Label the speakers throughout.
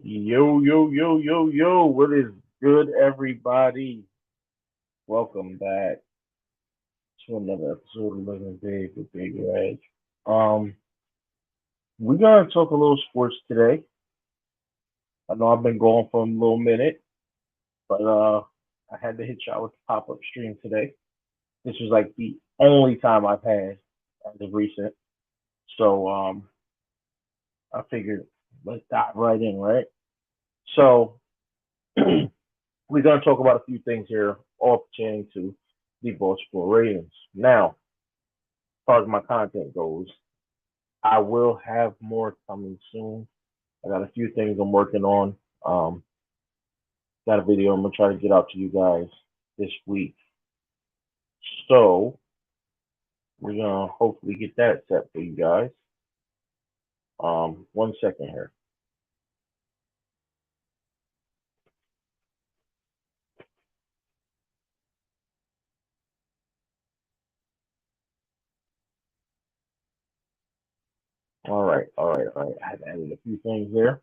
Speaker 1: Yo, yo, yo, yo, yo, what is good, everybody? Welcome back to another episode of Living Big with Big Reg. Um, we're gonna talk a little sports today. I know I've been going for a little minute, but I had to hit y'all with the pop-up stream today. This was like the only time I've had as of recent. So I figured let's dive right in, right? So we're going to talk about a few things here, all pertaining to the Baltimore Ravens. Now, as far as my content goes, I will have more coming soon. I got a few things I'm working on. Got a video I'm gonna try to get out to you guys this week. So we're gonna hopefully get that set for you guys. 1 second here. All right. I have added a few things there.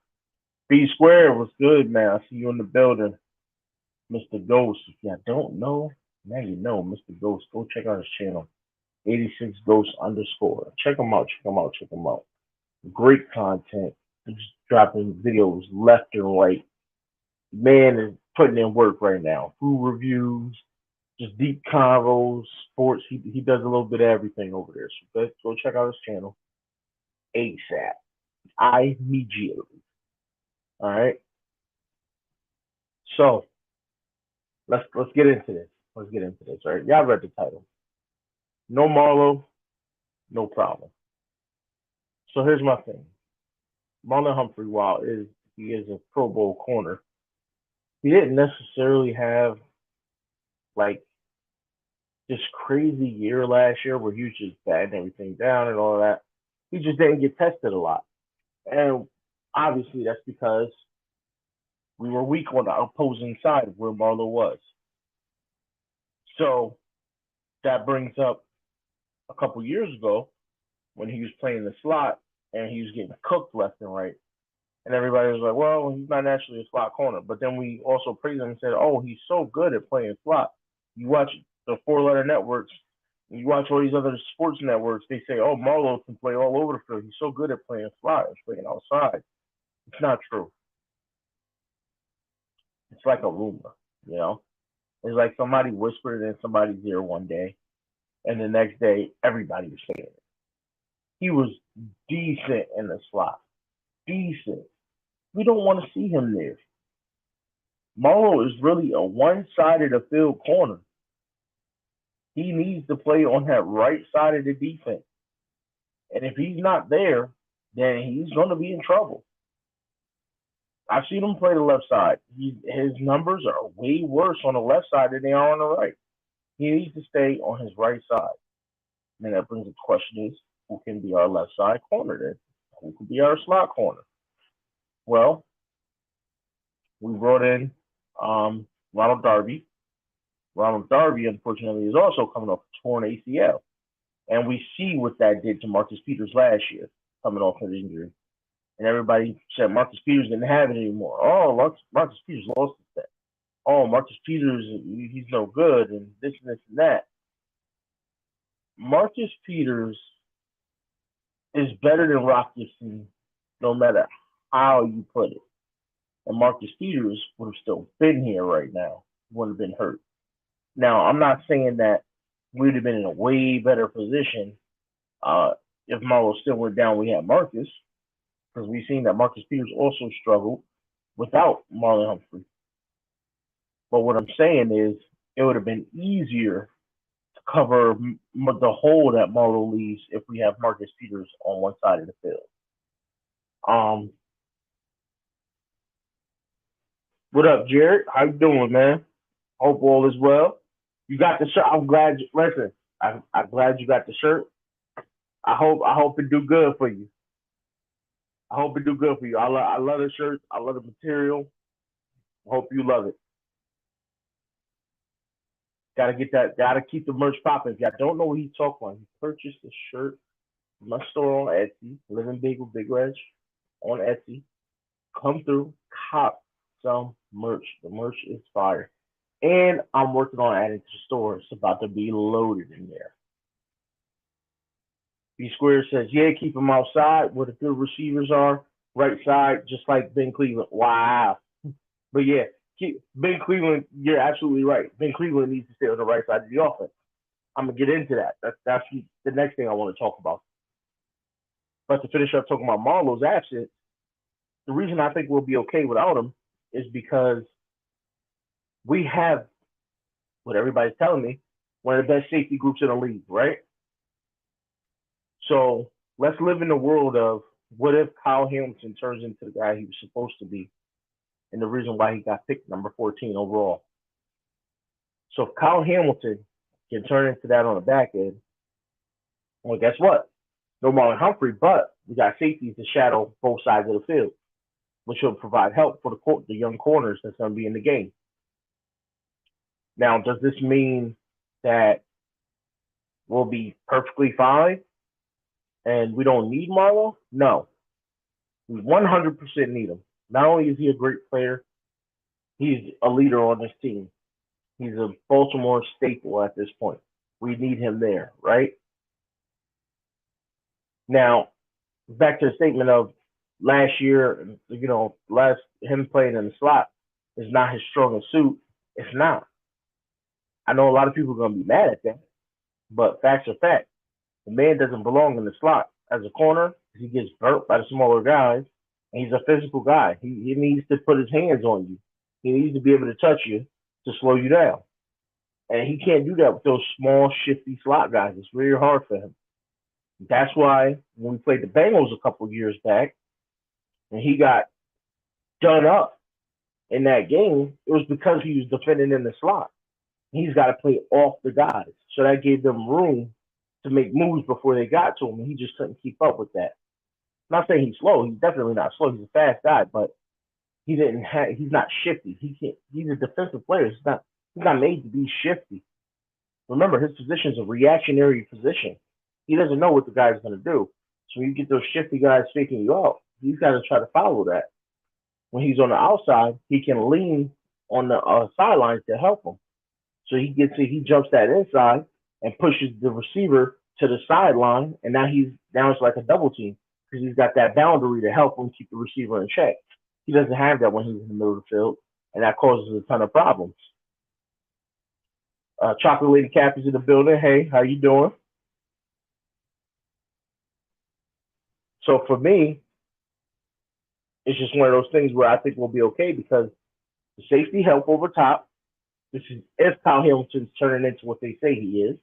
Speaker 1: B Square was good, man. I see you in the building, Mr. Ghost. If you don't know, now you know, Mr. Ghost. Go check out his channel, 86 Ghost underscore. Check him out. Check him out. Check him out. Great content. He's dropping videos left and right. Man is putting in work right now. Food reviews, just deep convos, sports. He does a little bit of everything over there. So go check out his channel ASAP. Immediately. All right. So let's get into this. Let's get into this. All right. Y'all read the title. No Marlo, no problem. So here's my thing. Marlon Humphrey, while he is a Pro Bowl corner, he didn't necessarily have like this crazy year last year where he was just batting everything down and all of that. He just didn't get tested a lot. And obviously that's because we were weak on the opposing side of where Marlo was. So that brings up a couple years ago when he was playing the slot and he was getting cooked left and right. And everybody was like, well, he's not naturally a slot corner. But then we also praised him and said, oh, he's so good at playing slot. You watch the four-letter networks, you watch all these other sports networks, they say, oh, Marlo can play all over the field. He's so good at playing slot and playing outside. It's not true. It's like a rumor, you know? It's like somebody whispered in somebody's ear one day, and the next day, everybody was saying it. He was decent in the slot. Decent. We don't want to see him there. Marlo is really a one-sided of field corner. He needs to play on that right side of the defense. And if he's not there, then he's going to be in trouble. I've seen him play the left side. His numbers are way worse on the left side than they are on the right. He needs to stay on his right side. And that brings the question is, who can be our left side corner then? Who could be our slot corner? Well, we brought in Ronald Darby. Ronald Darby, unfortunately, is also coming off a torn ACL. And we see what that did to Marcus Peters last year, coming off an injury. And everybody said Marcus Peters didn't have it anymore. Oh, Marcus Peters lost his step. Oh, Marcus Peters, he's no good, and this and this and that. Marcus Peters is better than Rock Gibson, no matter how you put it. And Marcus Peters would have still been here right now, wouldn't have been hurt. Now, I'm not saying that we would have been in a way better position if Marlo still went down. We had Marcus, because we've seen that Marcus Peters also struggled without Marlon Humphrey. But what I'm saying is it would have been easier to cover the hole that Marlo leaves if we have Marcus Peters on one side of the field. What up, Jared? How you doing, man? Hope all is well. You got the shirt. I'm glad. Listen, I'm glad you got the shirt. I hope it do good for you. I hope it do good for you. I love the shirt. I love the material. I hope you love it. Gotta get that. Gotta keep the merch popping. If y'all don't know what he's talking about, he purchased the shirt from my store on Etsy. Living Big with Big Reg on Etsy. Come through, cop some merch. The merch is fire. And I'm working on adding to the store. It's about to be loaded in there. B Square says, yeah, keep them outside where the good receivers are. Right side, just like Ben Cleveland. Wow. But yeah, Ben Cleveland, you're absolutely right. Ben Cleveland needs to stay on the right side of the offense. I'm going to get into that. That's the next thing I want to talk about. But to finish up talking about Marlo's absence, the reason I think we'll be okay without him is because we have, what everybody's telling me, one of the best safety groups in the league, right? So let's live in the world of what if Kyle Hamilton turns into the guy he was supposed to be and the reason why he got picked number 14 overall. So if Kyle Hamilton can turn into that on the back end, well, guess what? No Marlon Humphrey, but we got safeties to shadow both sides of the field, which will provide help for the young corners that's going to be in the game. Now, does this mean that we'll be perfectly fine and we don't need Marlo? No. We 100% need him. Not only is he a great player, he's a leader on this team. He's a Baltimore staple at this point. We need him there, right? Now, back to the statement of last year, him playing in the slot is not his strongest suit. It's not. I know a lot of people are going to be mad at that, but facts are facts. The man doesn't belong in the slot as a corner. He gets burnt by the smaller guys, and he's a physical guy. He needs to put his hands on you. He needs to be able to touch you to slow you down. And he can't do that with those small, shifty slot guys. It's really hard for him. That's why when we played the Bengals a couple of years back, and he got done up in that game, it was because he was defending in the slot. He's got to play off the guys. So that gave them room to make moves before they got to him, and he just couldn't keep up with that. I'm not saying he's slow. He's definitely not slow. He's a fast guy, but he's not shifty. He's a defensive player. He's not made to be shifty. Remember, his position is a reactionary position. He doesn't know what the guy's going to do. So when you get those shifty guys faking you out, he's got to try to follow that. When he's on the outside, he can lean on the sidelines to help him. So he jumps that inside and pushes the receiver to the sideline, and now it's like a double team because he's got that boundary to help him keep the receiver in check. He doesn't have that when he's in the middle of the field, and that causes a ton of problems. Chocolate Lady Cap is in the building. Hey, how you doing? So for me, it's just one of those things where I think we'll be okay because the safety help over top. This is if Kyle Hamilton's turning into what they say he is.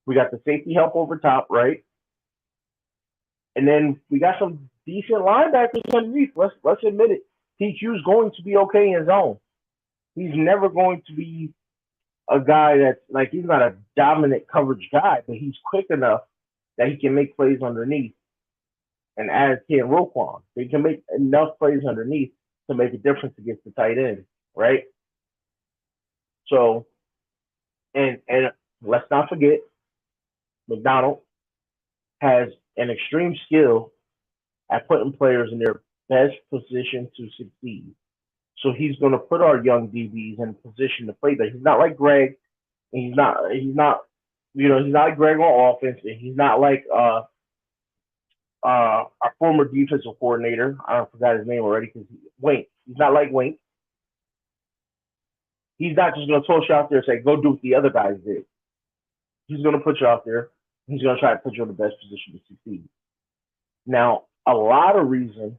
Speaker 1: We got the safety help over top, right? And then we got some decent linebackers underneath. Let's admit it. TQ's going to be okay in his own. He's never going to be a guy that's like he's not a dominant coverage guy, but he's quick enough that he can make plays underneath. And as can Roquan, they can make enough plays underneath to make a difference against the tight end, right? So, and let's not forget, McDonald has an extreme skill at putting players in their best position to succeed. So he's going to put our young DBs in a position to play. But he's not like Regg. He's not like Regg on offense. And he's not like our former defensive coordinator. I forgot his name already because Wink. He's not like Wink. He's not just going to toss you out there and say, go do what the other guys did. He's going to put you out there. He's going to try to put you in the best position to succeed. Now, a lot of reason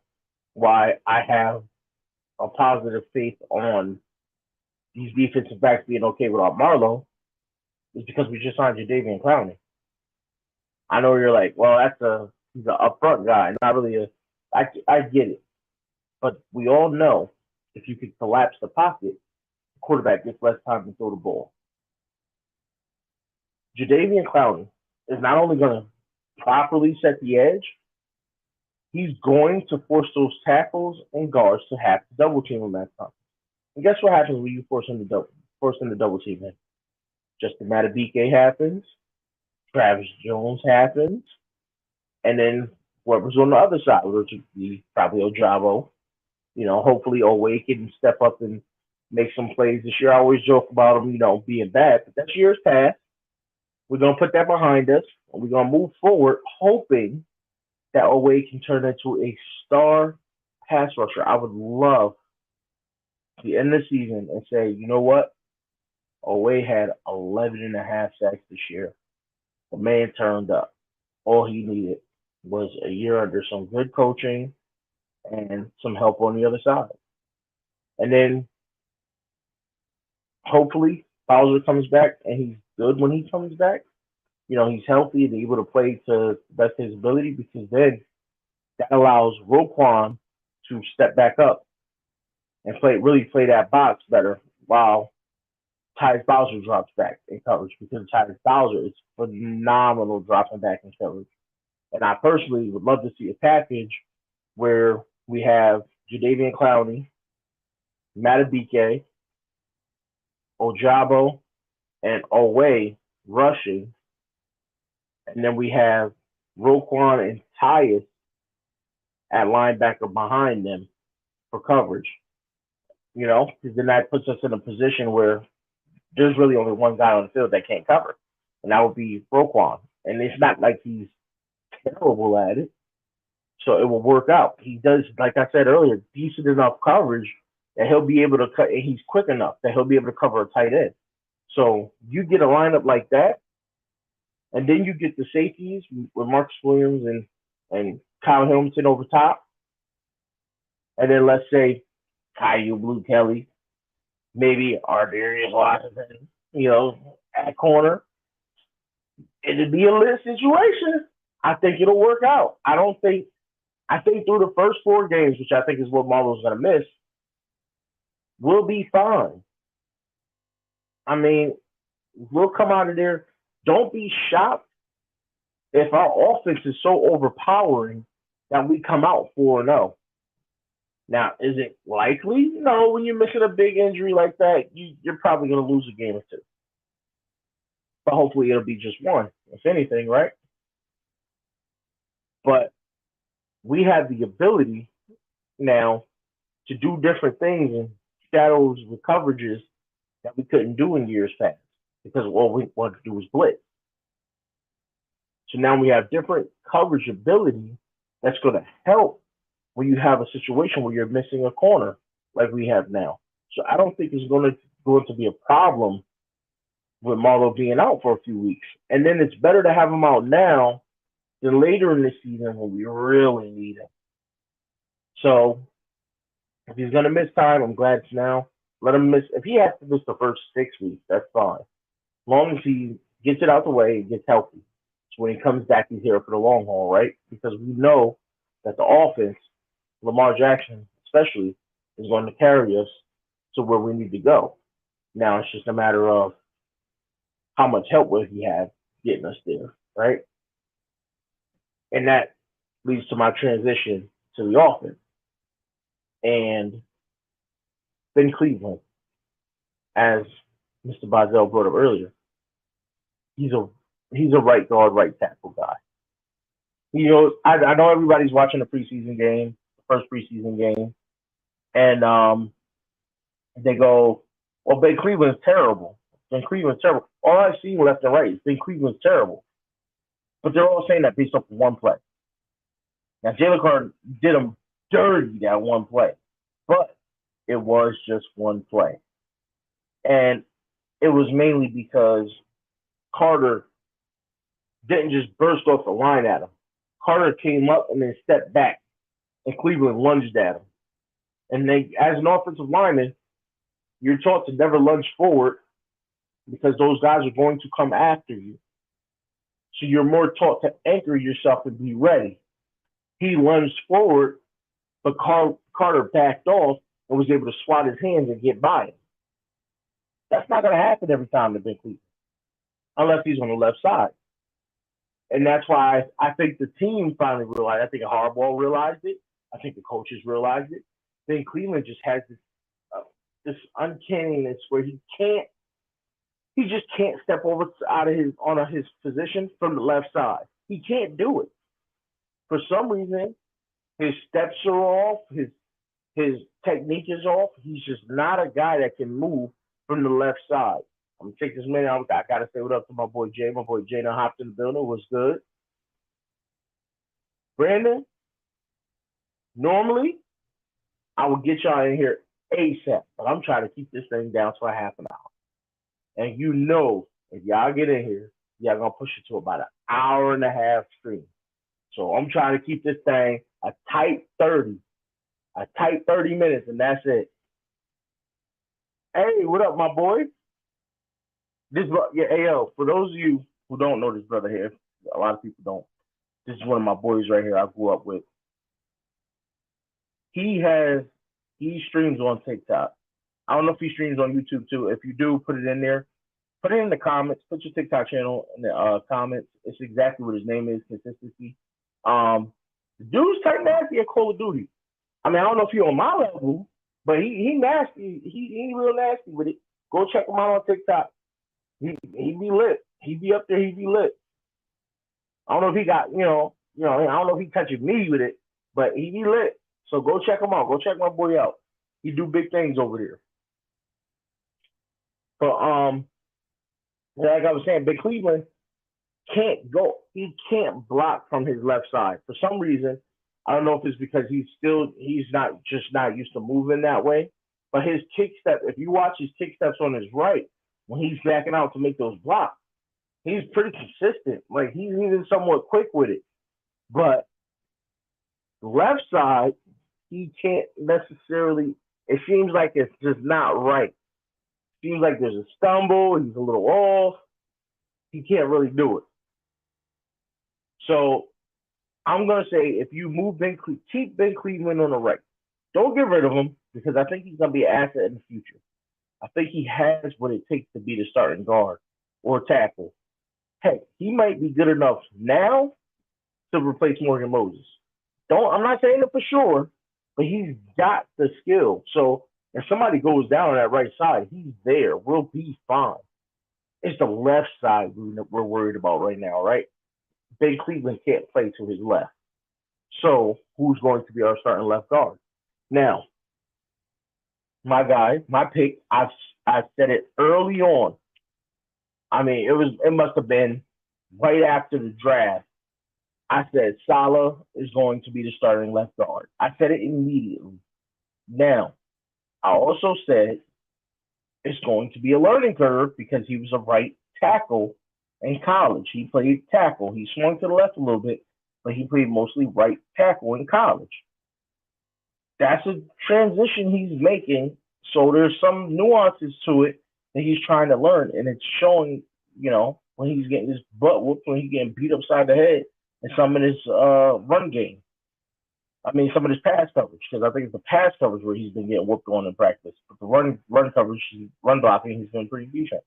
Speaker 1: why I have a positive faith on these defensive backs being okay without Marlo is because we just signed Jadeveon Clowney. I know you're like, well, he's an upfront guy, not really I get it. But we all know if you can collapse the pocket, the quarterback gets less time to throw the ball. Jadeveon Clowney is not only going to properly set the edge, he's going to force those tackles and guards to have to double team him at times. And guess what happens when you force him to double team him? Justin Madubuike happens, Travis Jones happens, and then whoever's on the other side, which would be probably Ojabo, Hopefully Oway can step up and make some plays this year. I always joke about him, being bad, but that year's past. We're gonna put that behind us, and we're gonna move forward, hoping that Oway can turn into a star pass rusher. I would love to end the season and say, you know what? Oway had 11 and a half sacks this year. The man turned up. All he needed was a year under some good coaching and some help on the other side. And then hopefully Bowser comes back and he's good when he comes back. He's healthy and able to play to the best of his ability, because then that allows Roquan to step back up and really play that box better, while Tyus Bowser drops back in coverage, because Tyus Bowser is phenomenal dropping back in coverage. And I personally would love to see a package where we have Jadeveon Clowney, Matabike, Ojabo, and Oway rushing, and then we have Roquan and Tyus at linebacker behind them for coverage. Because then that puts us in a position where there's really only one guy on the field that can't cover, and that would be Roquan. And it's not like he's terrible at it, so it will work out. He does, like I said earlier, decent enough coverage that he'll be able to cut, and he's quick enough that he'll be able to cover a tight end. So you get a lineup like that, and then you get the safeties with Marcus Williams and Kyle Hamilton over top, and then let's say Caillou Blue Kelly, maybe Ardarius Washington, at corner. It'd be a lit situation. I think it'll work out. I think through the first 4 games, which I think is what Marlo's going to miss, we'll be fine. I mean, we'll come out of there. Don't be shocked if our offense is so overpowering that we come out 4-0. Now, is it likely? No, when you're missing a big injury like that, you're probably going to lose a game or two. But hopefully it'll be just one, if anything, right? But we have the ability now to do different things and shadows with coverages that we couldn't do in years past, because all we wanted to do was blitz. So now we have different coverage ability that's going to help when you have a situation where you're missing a corner like we have now. So I don't think it's going to be a problem with Marlo being out for a few weeks. And then it's better to have him out now than later in the season when we really need him. So if he's going to miss time, I'm glad it's now. Let him miss. If he has to miss the first 6 weeks, that's fine. As long as he gets it out the way and gets healthy. So when he comes back, he's here for the long haul, right? Because we know that the offense, Lamar Jackson especially, is going to carry us to where we need to go. Now it's just a matter of how much help will he have getting us there, right? And that leads to my transition to the offense. And Ben Cleveland, as Mr. Bazel brought up earlier, he's a right guard, right tackle guy. I know everybody's watching the preseason game, the first preseason game, and they go, well, Ben Cleveland's terrible. Ben Cleveland's terrible. All I've seen left and right is Ben Cleveland's terrible. But they're all saying that based off of one play. Now, Jalen Carter did him dirty that one play, but it was just one play. And it was mainly because Carter didn't just burst off the line at him. Carter came up and then stepped back, and Cleveland lunged at him. And as an offensive lineman, you're taught to never lunge forward because those guys are going to come after you. So you're more taught to anchor yourself and be ready. He lunged forward, but Carter backed off and was able to swat his hands and get by him. That's not going to happen every time to Ben Cleveland, unless he's on the left side. And that's why I think the team finally realized. I think Harbaugh realized it. I think the coaches realized it. Ben Cleveland just has this uncanniness where he just can't step over out of his position from the left side. He can't do it. For some reason, his steps are off. His technique is off. He's just not a guy that can move from the left side. I'm gonna take this minute. I gotta say what up to my boy Jay. My boy Jay done hopped in the building. What's good, Brandon? Normally I would get y'all in here ASAP, but I'm trying to keep this thing down to a half an hour. And you know, if y'all get in here, y'all gonna push it to about an hour and a half stream. So I'm trying to keep this thing a tight 30 minutes, and that's it. Hey, what up, my boy? This, yeah, AL. For those of you who don't know this brother here, a lot of people don't. This is one of my boys right here I grew up with. He streams on TikTok. I don't know if he streams on YouTube too. If you do, put it in there. Put it in the comments. Put your TikTok channel in the comments. It's exactly what his name is. Consistency. The dude's type nasty at Call of Duty. I mean, I don't know if he's on my level, but he nasty. He real nasty with it. Go check him out on TikTok. He be lit. He be up there. He be lit. I don't know if he got I don't know if he touching me with it, but he be lit. So go check him out. Go check my boy out. He do big things over there. But like I was saying, Big Cleveland can't go. He can't block from his left side for some reason. I don't know if it's because he's not used to moving that way. But his kick step, if you watch his kick steps on his right, when he's backing out to make those blocks, he's pretty consistent. Like he's even somewhat quick with it. But left side, he can't necessarily. It seems like it's just not right. It seems like there's a stumble. He's a little off. He can't really do it. So I'm gonna say if you move keep Ben Cleveland on the right. Don't get rid of him because I think he's gonna be an asset in the future. I think he has what it takes to be the starting guard or tackle. Heck, he might be good enough now to replace Morgan Moses. I'm not saying it for sure, but he's got the skill. So if somebody goes down on that right side, he's there. We'll be fine. It's the left side we're worried about right now, right? Ben Cleveland can't play to his left. So who's going to be our starting left guard? Now, my guy, my pick, I said it early on. I mean, it must have been right after the draft. I said Salah is going to be the starting left guard. I said it immediately. Now, I also said it's going to be a learning curve because he was a right tackle in college. He played tackle. He swung to the left a little bit, but he played mostly right tackle in college. That's a transition he's making. So there's some nuances to it that he's trying to learn, and it's showing, when he's getting his butt whooped, when he's getting beat upside the head, and some of his run game. I mean, some of his pass coverage, because I think it's the pass coverage where he's been getting whooped on in practice. But the run coverage, run blocking, he's been pretty decent.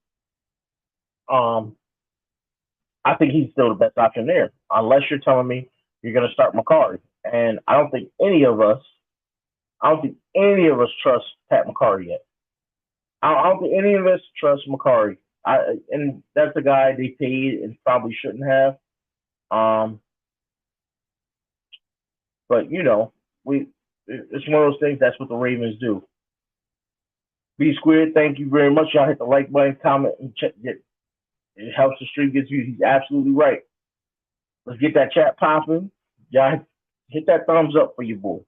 Speaker 1: I think he's still the best option there, unless you're telling me you're going to start McCarry. And I don't think any of us trust Pat McCarry yet. I don't think any of us trust McCarry. And that's the guy they paid and probably shouldn't have. But it's one of those things. That's what the Ravens do. B Squared, thank you very much. Y'all hit the like button, comment, and check it. It helps the stream get viewed. He's absolutely right. Let's get that chat popping. Y'all hit that thumbs up for your boy.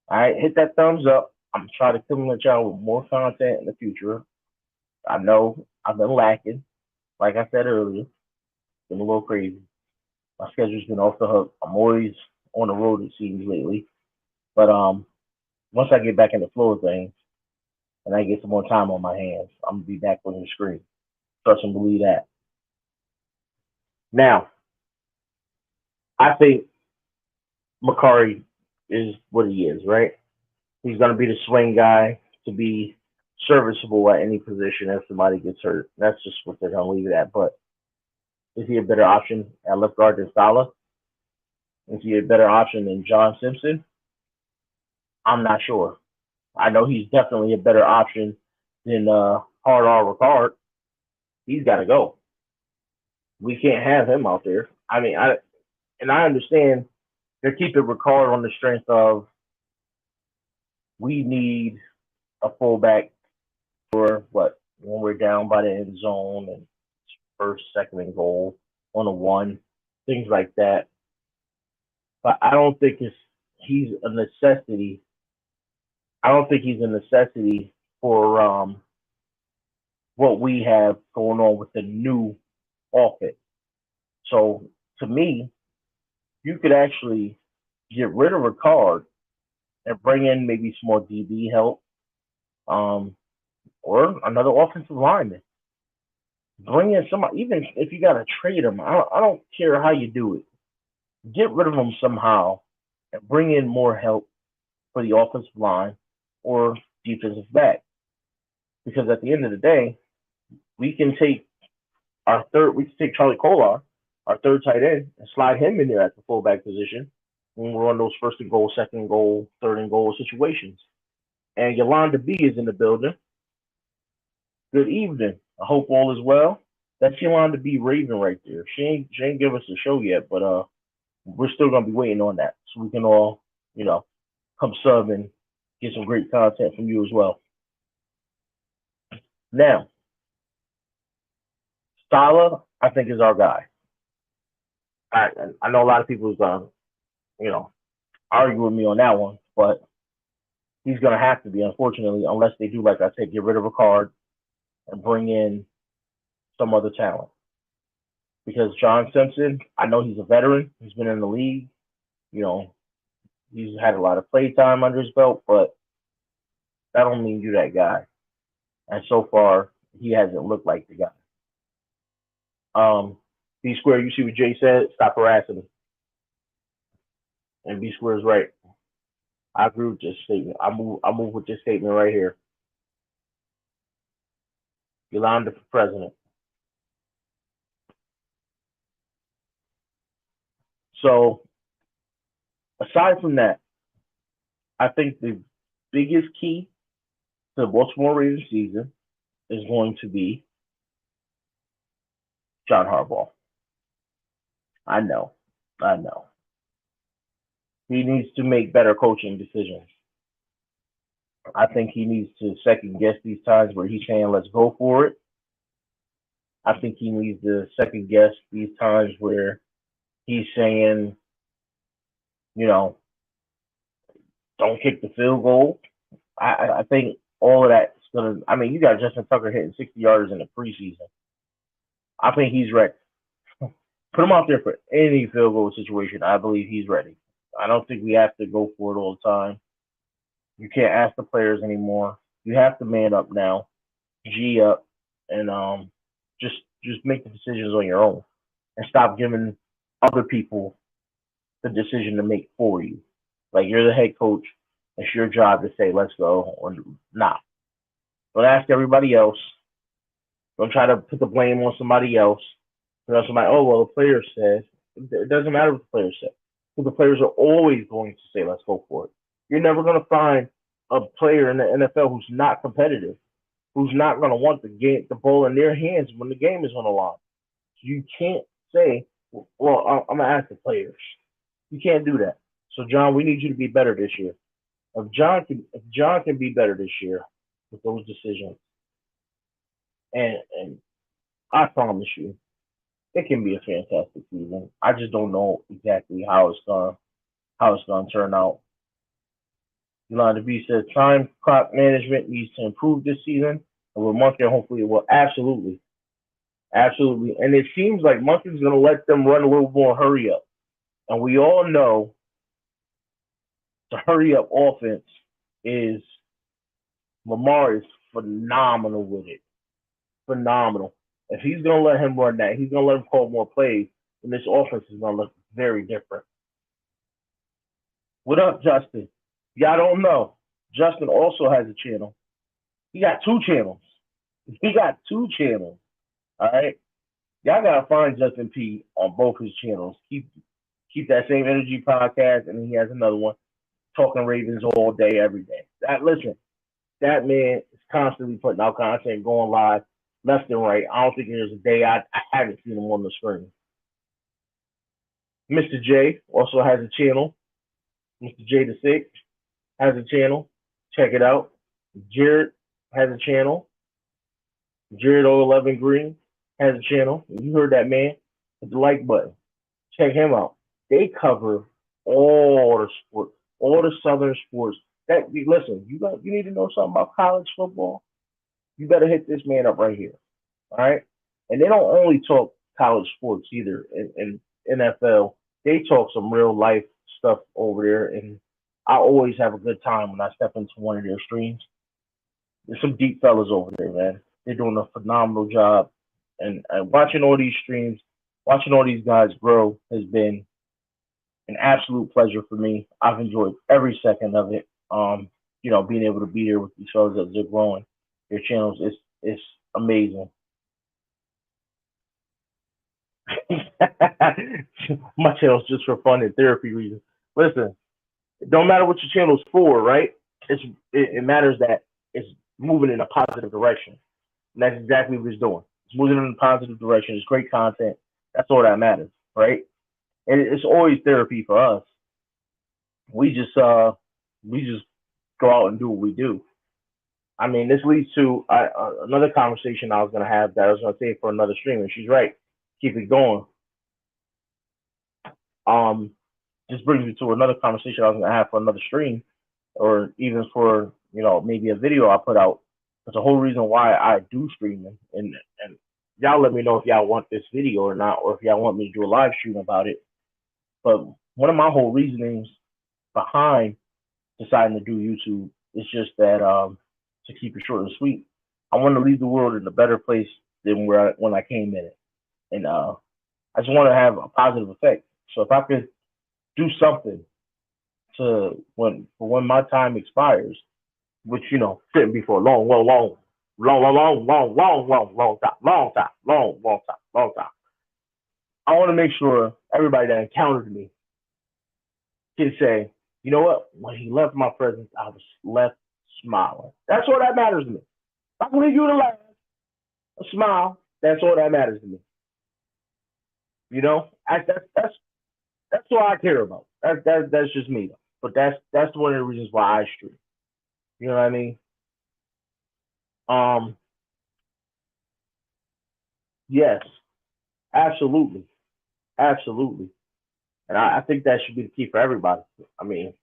Speaker 1: All right, hit that thumbs up. I'm trying to stimulate y'all with more content in the future. I know I've been lacking. Like I said earlier, been a little crazy. My schedule's been off the hook. I'm always on the road, it seems, lately. But once I get back in the flow of things and I get some more time on my hands, I'm gonna be back on the screen. Trust and believe that. Now, I think McCarry is what he is, right? He's gonna be the swing guy to be serviceable at any position if somebody gets hurt. That's just what they're gonna leave it at. But is he a better option at left guard than Salah? Is he a better option than John Simpson? I'm not sure. I know he's definitely a better option than Hard R. Ricard. He's got to go. We can't have him out there. I mean, I understand they're keeping Ricard on the strength of We need a fullback for what when we're down by the end zone and first, second, and goal on a one, things like that. But I don't think he's a necessity. I don't think he's a necessity for what we have going on with the new offense. So to me, you could actually get rid of Ricard and bring in maybe some more DB help, um, or another offensive lineman. Bring in somebody, even if you got to trade him. I don't care how you do it. Get rid of him somehow and bring in more help for the offensive line or defensive back. Because at the end of the day, we can take we can take Charlie Kolar, our third tight end, and slide him in there at the fullback position when we're on those first and goal, second and goal, third and goal situations. And Yolanda B is in the building. Good evening. I hope all is well. That's Yolanda B Raven right there. She ain't give us a show yet, but we're still gonna be waiting on that so we can all, come sub and get some great content from you as well. Now, Sala, I think, is our guy. I know a lot of people's argue with me on that one, but he's gonna have to be, unfortunately, unless they do, like I said, get rid of a card and bring in some other talent. Because John Simpson, I know he's a veteran. He's been in the league. He's had a lot of play time under his belt, but that don't mean you're that guy. And so far, he hasn't looked like the guy. B Square, you see what Jay said? Stop harassing him. And B Square is right. I agree with this statement. I move with this statement right here. Yolanda for president. So, aside from that, I think the biggest key to the Baltimore Ravens season is going to be John Harbaugh. I know. He needs to make better coaching decisions. I think he needs to second guess these times where he's saying, let's go for it. I think he needs to second guess these times where he's saying, don't kick the field goal. I think all of that's going to, you got Justin Tucker hitting 60 yards in the preseason. I think he's ready. Put him out there for any field goal situation. I believe he's ready. I don't think we have to go for it all the time. You can't ask the players anymore. You have to man up now, G up, and just make the decisions on your own, and stop giving other people the decision to make for you. Like, you're the head coach. It's your job to say let's go or not. Don't ask everybody else. Don't try to put the blame on somebody else. Somebody, the player says. It doesn't matter what the player says. Because the players are always going to say, let's go for it. You're never going to find a player in the NFL who's not competitive, who's not going to want the ball in their hands when the game is on the line. You can't say, well, I'm going to ask the players. You can't do that. So, John, we need you to be better this year. If John can be better this year with those decisions, and I promise you, it can be a fantastic season. I just don't know exactly how it's gonna turn out. Yolanda B says time clock management needs to improve this season, and with Monkey, hopefully it will. Absolutely. And it seems like Monkey's gonna let them run a little more hurry up. And we all know the hurry up offense is Lamar is phenomenal with it. Phenomenal. If he's going to let him run that, he's going to let him call more plays, and this offense is going to look very different. What up, Justin? Y'all don't know. Justin also has a channel. He got two channels. All right? Y'all got to find Justin P on both his channels. Keep that same energy podcast, and he has another one, Talking Ravens all day, every day. Listen, that man is constantly putting out content, going live, left and right. I don't think there's a day I haven't seen him on the screen. Mr. J also has a channel. Mr. J the Sixth has a channel. Check it out. Jared has a channel. Jared 011 Green has a channel. You heard that man. Hit the like button. Check him out. They cover all the sports, all the Southern sports. That listen, you need to know something about college football. You better hit this man up right here. All right. And they don't only talk college sports either in NFL. They talk some real life stuff over there. And I always have a good time when I step into one of their streams. There's some deep fellas over there, man. They're doing a phenomenal job. And watching all these streams, watching all these guys grow has been an absolute pleasure for me. I've enjoyed every second of it. Being able to be there with these fellas as they're growing their channels is amazing. My channel's just for fun and therapy reasons. Listen, it don't matter what your channel's for, right? It matters that it's moving in a positive direction. And that's exactly what it's doing. It's moving in a positive direction. It's great content. That's all that matters, right? And it's always therapy for us. We just go out and do what we do. I mean, this leads to another conversation I was going to have that I was going to save for another stream, and she's right. Keep it going. This brings me to another conversation I was going to have for another stream, or even for maybe a video I put out. That's the whole reason why I do streaming, and y'all let me know if y'all want this video or not, or if y'all want me to do a live stream about it. But one of my whole reasonings behind deciding to do YouTube is just that to keep it short and sweet, I want to leave the world in a better place than when I came in it, and I just want to have a positive effect. So if I could do something to when my time expires, which shouldn't be for a long time. I want to make sure everybody that encountered me can say, you know what? When he left my presence, I was left smiling. That's all that matters to me. I can leave you to laugh, a smile. That's all that matters to me. That's all I care about. That's just me. But that's one of the reasons why I stream. You know what I mean? Yes, absolutely, absolutely. And I think that should be the key for everybody. I mean,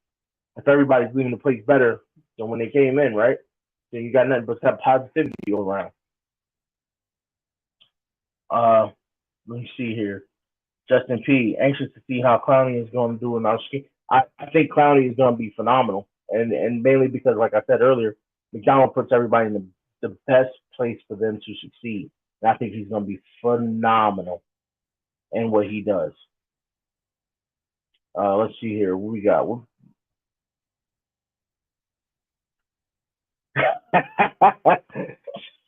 Speaker 1: if everybody's leaving the place better than when they came in, right? Then you got nothing but that positivity around. Let me see here. Justin P. Anxious to see how Clowney is going to do in our scheme. I think Clowney is going to be phenomenal, and mainly because, like I said earlier, McDonald puts everybody in the best place for them to succeed. And I think he's going to be phenomenal in what he does. Let's see here. What we got?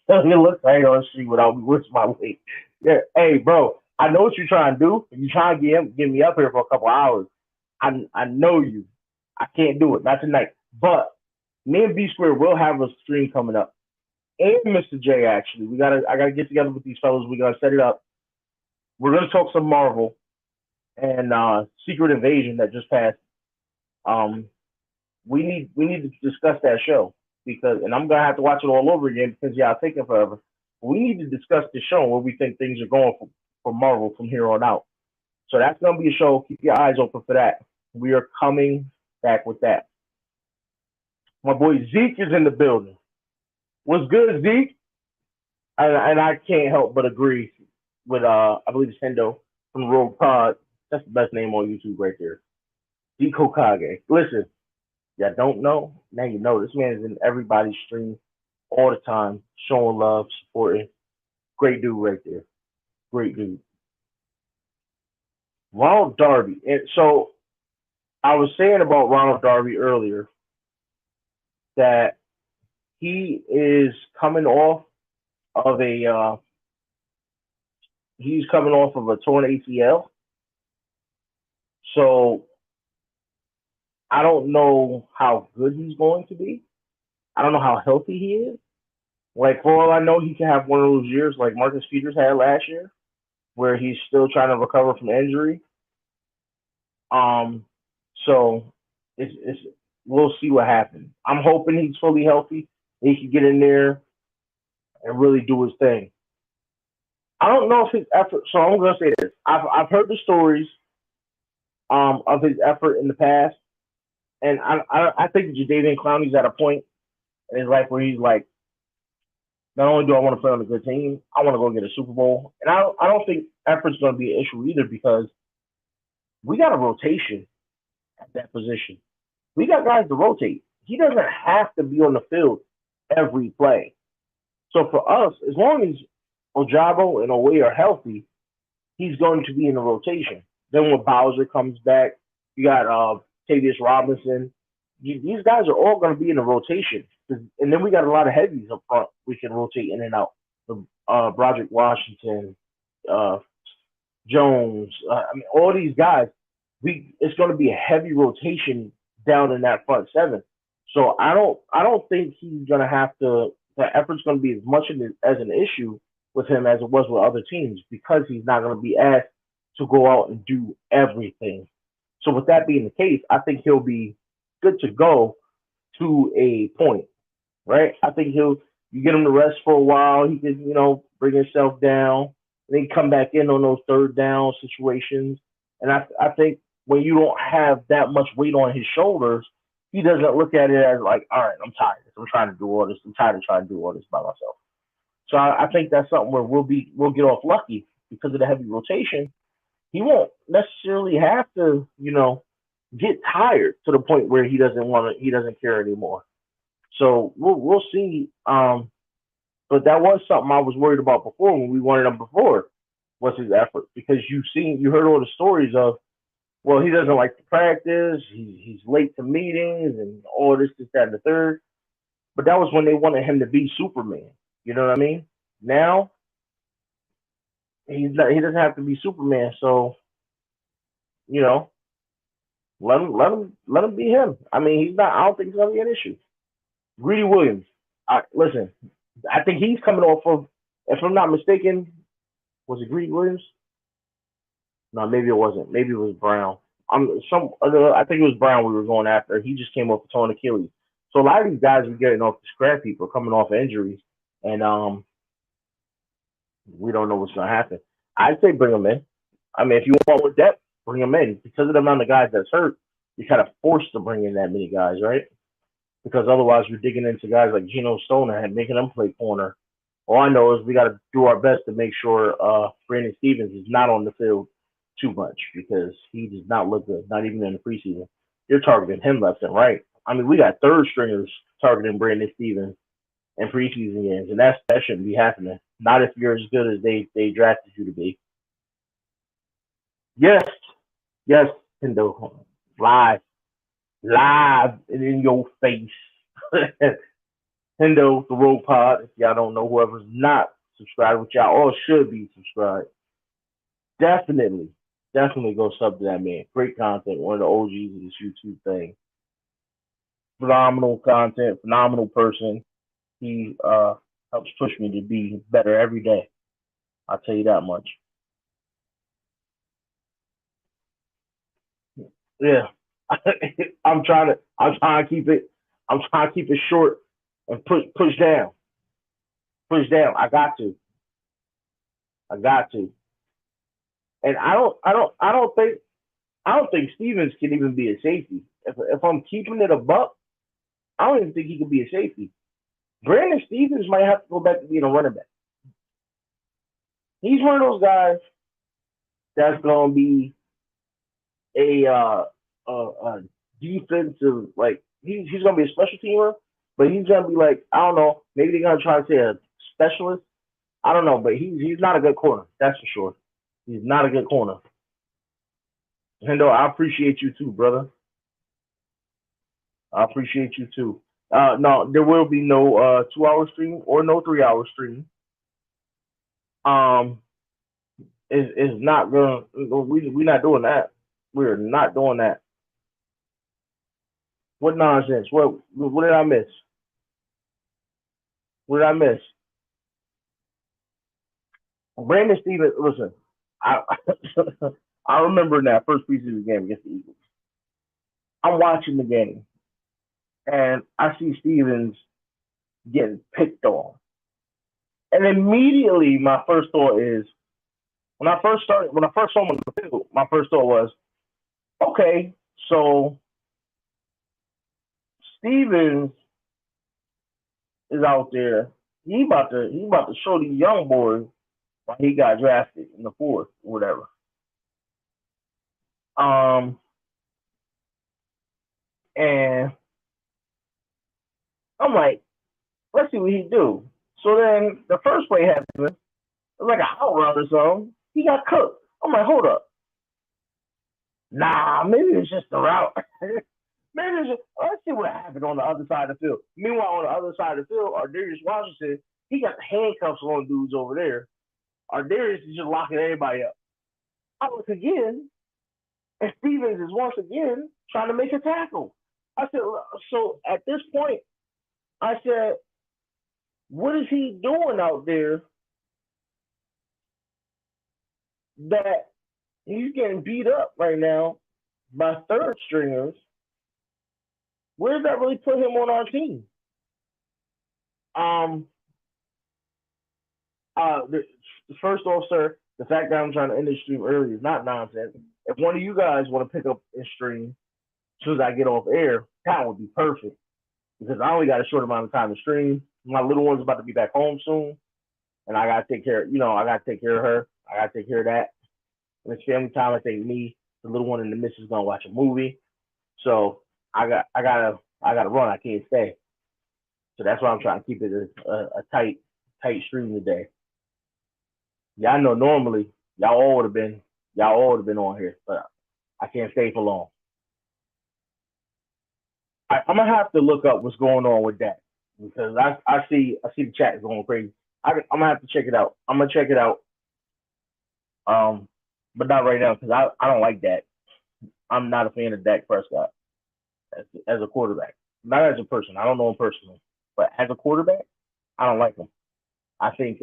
Speaker 1: It looks like on the street without me. Where's my weight? Yeah. Hey, bro, I know what you're trying to do. You're trying to get me up here for a couple hours. I know you. I can't do it. Not tonight. But me and B Square will have a stream coming up. And Mr. J, actually. I gotta get together with these fellas. We're gonna set it up. We're gonna talk some Marvel and Secret Invasion that just passed. We need to discuss that show and I'm gonna have to watch it all over again because y'all taking forever. We need to discuss the show and where we think things are going for Marvel from here on out. So that's gonna be a show. Keep your eyes open for that. We are coming back with that. My boy Zeke is in the building. What's good, Zeke? And I can't help but agree with I believe it's Hendo from Rogue Pod. That's the best name on YouTube right there. Zeke Hokage. Listen, y'all don't know, now you know. This man is in everybody's stream all the time, showing love, supporting. Great dude right there. Great dude. Ronald Darby. And so I was saying about Ronald Darby earlier that he is coming off of a torn ACL. So I don't know how good he's going to be. I don't know how healthy he is. Like, for all I know, he can have one of those years like Marcus Peters had last year, where he's still trying to recover from injury. So it's we'll see what happens. I'm hoping he's fully healthy. He can get in there and really do his thing. I don't know if his effort. So I'm gonna say this. I've heard the stories of his effort in the past, and I think Jadeveon Clowney's at a point in his life where he's like, not only do I want to play on a good team, I want to go get a Super Bowl, and I don't think effort's going to be an issue either because we got a rotation at that position. We got guys to rotate. He doesn't have to be on the field every play. So for us, as long as Ojabo and Owe are healthy, he's going to be in the rotation. Then when Bowser comes back, you got Tavius Robinson. These guys are all going to be in the rotation. And then we got a lot of heavies up front we can rotate in and out. Broderick Washington, uh, Jones. I mean, all these guys. It's going to be a heavy rotation down in that front seven. So I don't think he's going to have to. The effort's going to be as much as an issue with him as it was with other teams because he's not going to be asked to go out and do everything. So with that being the case, I think he'll be good to go to a point, right? I think you get him to rest for a while. He can, bring himself down, and then come back in on those third down situations. And I think when you don't have that much weight on his shoulders, he doesn't look at it as like, all right, I'm tired. I'm trying to do all this. I'm tired of trying to do all this by myself. So I think that's something where we'll get off lucky because of the heavy rotation. He won't necessarily have to, get tired to the point where he doesn't care anymore. So we'll see. But that was something I was worried about before when we wanted him before was his effort because you heard all the stories of, well, he doesn't like to practice, he's late to meetings and all this, that, and the third. But that was when they wanted him to be Superman. You know what I mean? Now he doesn't have to be Superman, so you know, let him be him. I mean, he's not. I don't think it's gonna be an issue. Greedy Williams. Listen, I think he's coming off of. If I'm not mistaken, was it Greedy Williams? No, maybe it wasn't. Maybe it was Brown. I think it was Brown we were going after. He just came off a torn Achilles. So a lot of these guys are getting off the scrap heap or coming off injuries, and we don't know what's gonna happen. I'd say bring them in. I mean, if you want with depth, bring them in because of the amount of guys that's hurt. You're kind of forced to bring in that many guys, right? Because otherwise, you're digging into guys like Geno Stoner and making them play corner. All I know is we got to do our best to make sure Brandon Stevens is not on the field too much because he does not look good, not even in the preseason. You're targeting him left and right. I mean, we got third stringers targeting Brandon Stevens in preseason games, and that shouldn't be happening. Not if you're as good as they drafted you to be. Yes, yes, Hendo, live, live and in your face. Hendo, the Road Pod. If y'all don't know, whoever's not subscribed, which y'all all should be subscribed, definitely, definitely go sub to that man. Great content, one of the OGs of this YouTube thing. Phenomenal content, phenomenal person. He helps push me to be better every day. I'll tell you that much. Yeah. I'm trying to keep it short and push down. Push down. I got to. And I don't think Stevens can even be a safety. If I'm keeping it a buck, I don't even think he can be a safety. Brandon Stevens might have to go back to being a running back. He's one of those guys that's going to be a defensive, like he's going to be a special teamer, but he's going to be like, I don't know, maybe they're going to try to say a specialist. I don't know, but he's not a good corner. That's for sure. He's not a good corner. Hendo, I appreciate you too, brother. I appreciate you too. No, there will be no 2-hour stream or no 3-hour stream. Is not gonna. We're not doing that. We're not doing that. What nonsense? What did I miss? What did I miss? Brandon Stevens. Listen, I I remember in that first preseason game against the Eagles. I'm watching the game. and I see Stevens getting picked on. And immediately my first thought is, when I first saw him on the field, my first thought was, okay, so Stevens is out there. He about to show these young boys why he got drafted in the fourth or whatever. And I'm like, let's see what he do. So then the first play happened. It was like an outrun or something. He got cooked. I'm like, hold up. Nah, maybe it's just the route. Maybe it's just, let's see what happened on the other side of the field. Meanwhile, on the other side of the field, Ardarius Washington, he got the handcuffs on dudes over there. Ardarius is just locking everybody up. I look again, and Stevens is once again trying to make a tackle. I said, so at this point, I said, what is he doing out there that he's getting beat up right now by third stringers? Where does that really put him on our team? First off, sir, the fact that I'm trying to end the stream early is not nonsense. If one of you guys want to pick up and stream as soon as I get off air, that would be perfect. Because I only got a short amount of time to stream. My little one's about to be back home soon. And I gotta take care of her. I gotta take care of that. When it's family time, I think me, the little one, and the missus gonna watch a movie. So I gotta run. I can't stay. So that's why I'm trying to keep it a tight stream today. Yeah, I know normally y'all all would have been on here, but I can't stay for long. I'm gonna have to look up what's going on with that because I see the chat going crazy. I'm gonna have to check it out. I'm gonna check it out. But not right now because I don't like Dak. I'm not a fan of Dak Prescott as a quarterback. Not as a person. I don't know him personally, but as a quarterback, I don't like him. I think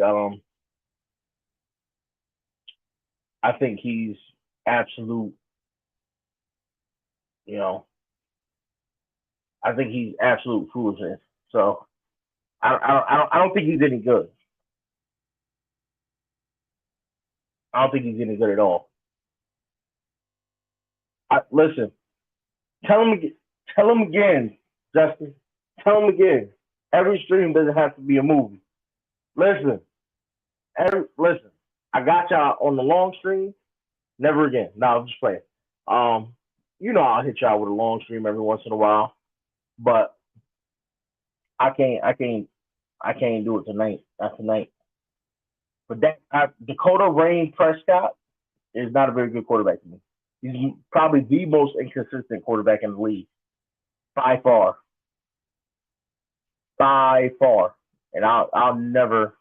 Speaker 1: he's absolute. I think he's absolute foolishness. So I don't think he's any good. I don't think he's any good at all. Listen, tell him again, Justin. Tell him again. Every stream doesn't have to be a movie. Listen. I got y'all on the long stream. Never again. No, I'm just playing. I'll hit y'all with a long stream every once in a while, but I can't do it tonight. Not tonight. But Dakota Rain Prescott is not a very good quarterback to me. He's probably the most inconsistent quarterback in the league, by far. And I'll never.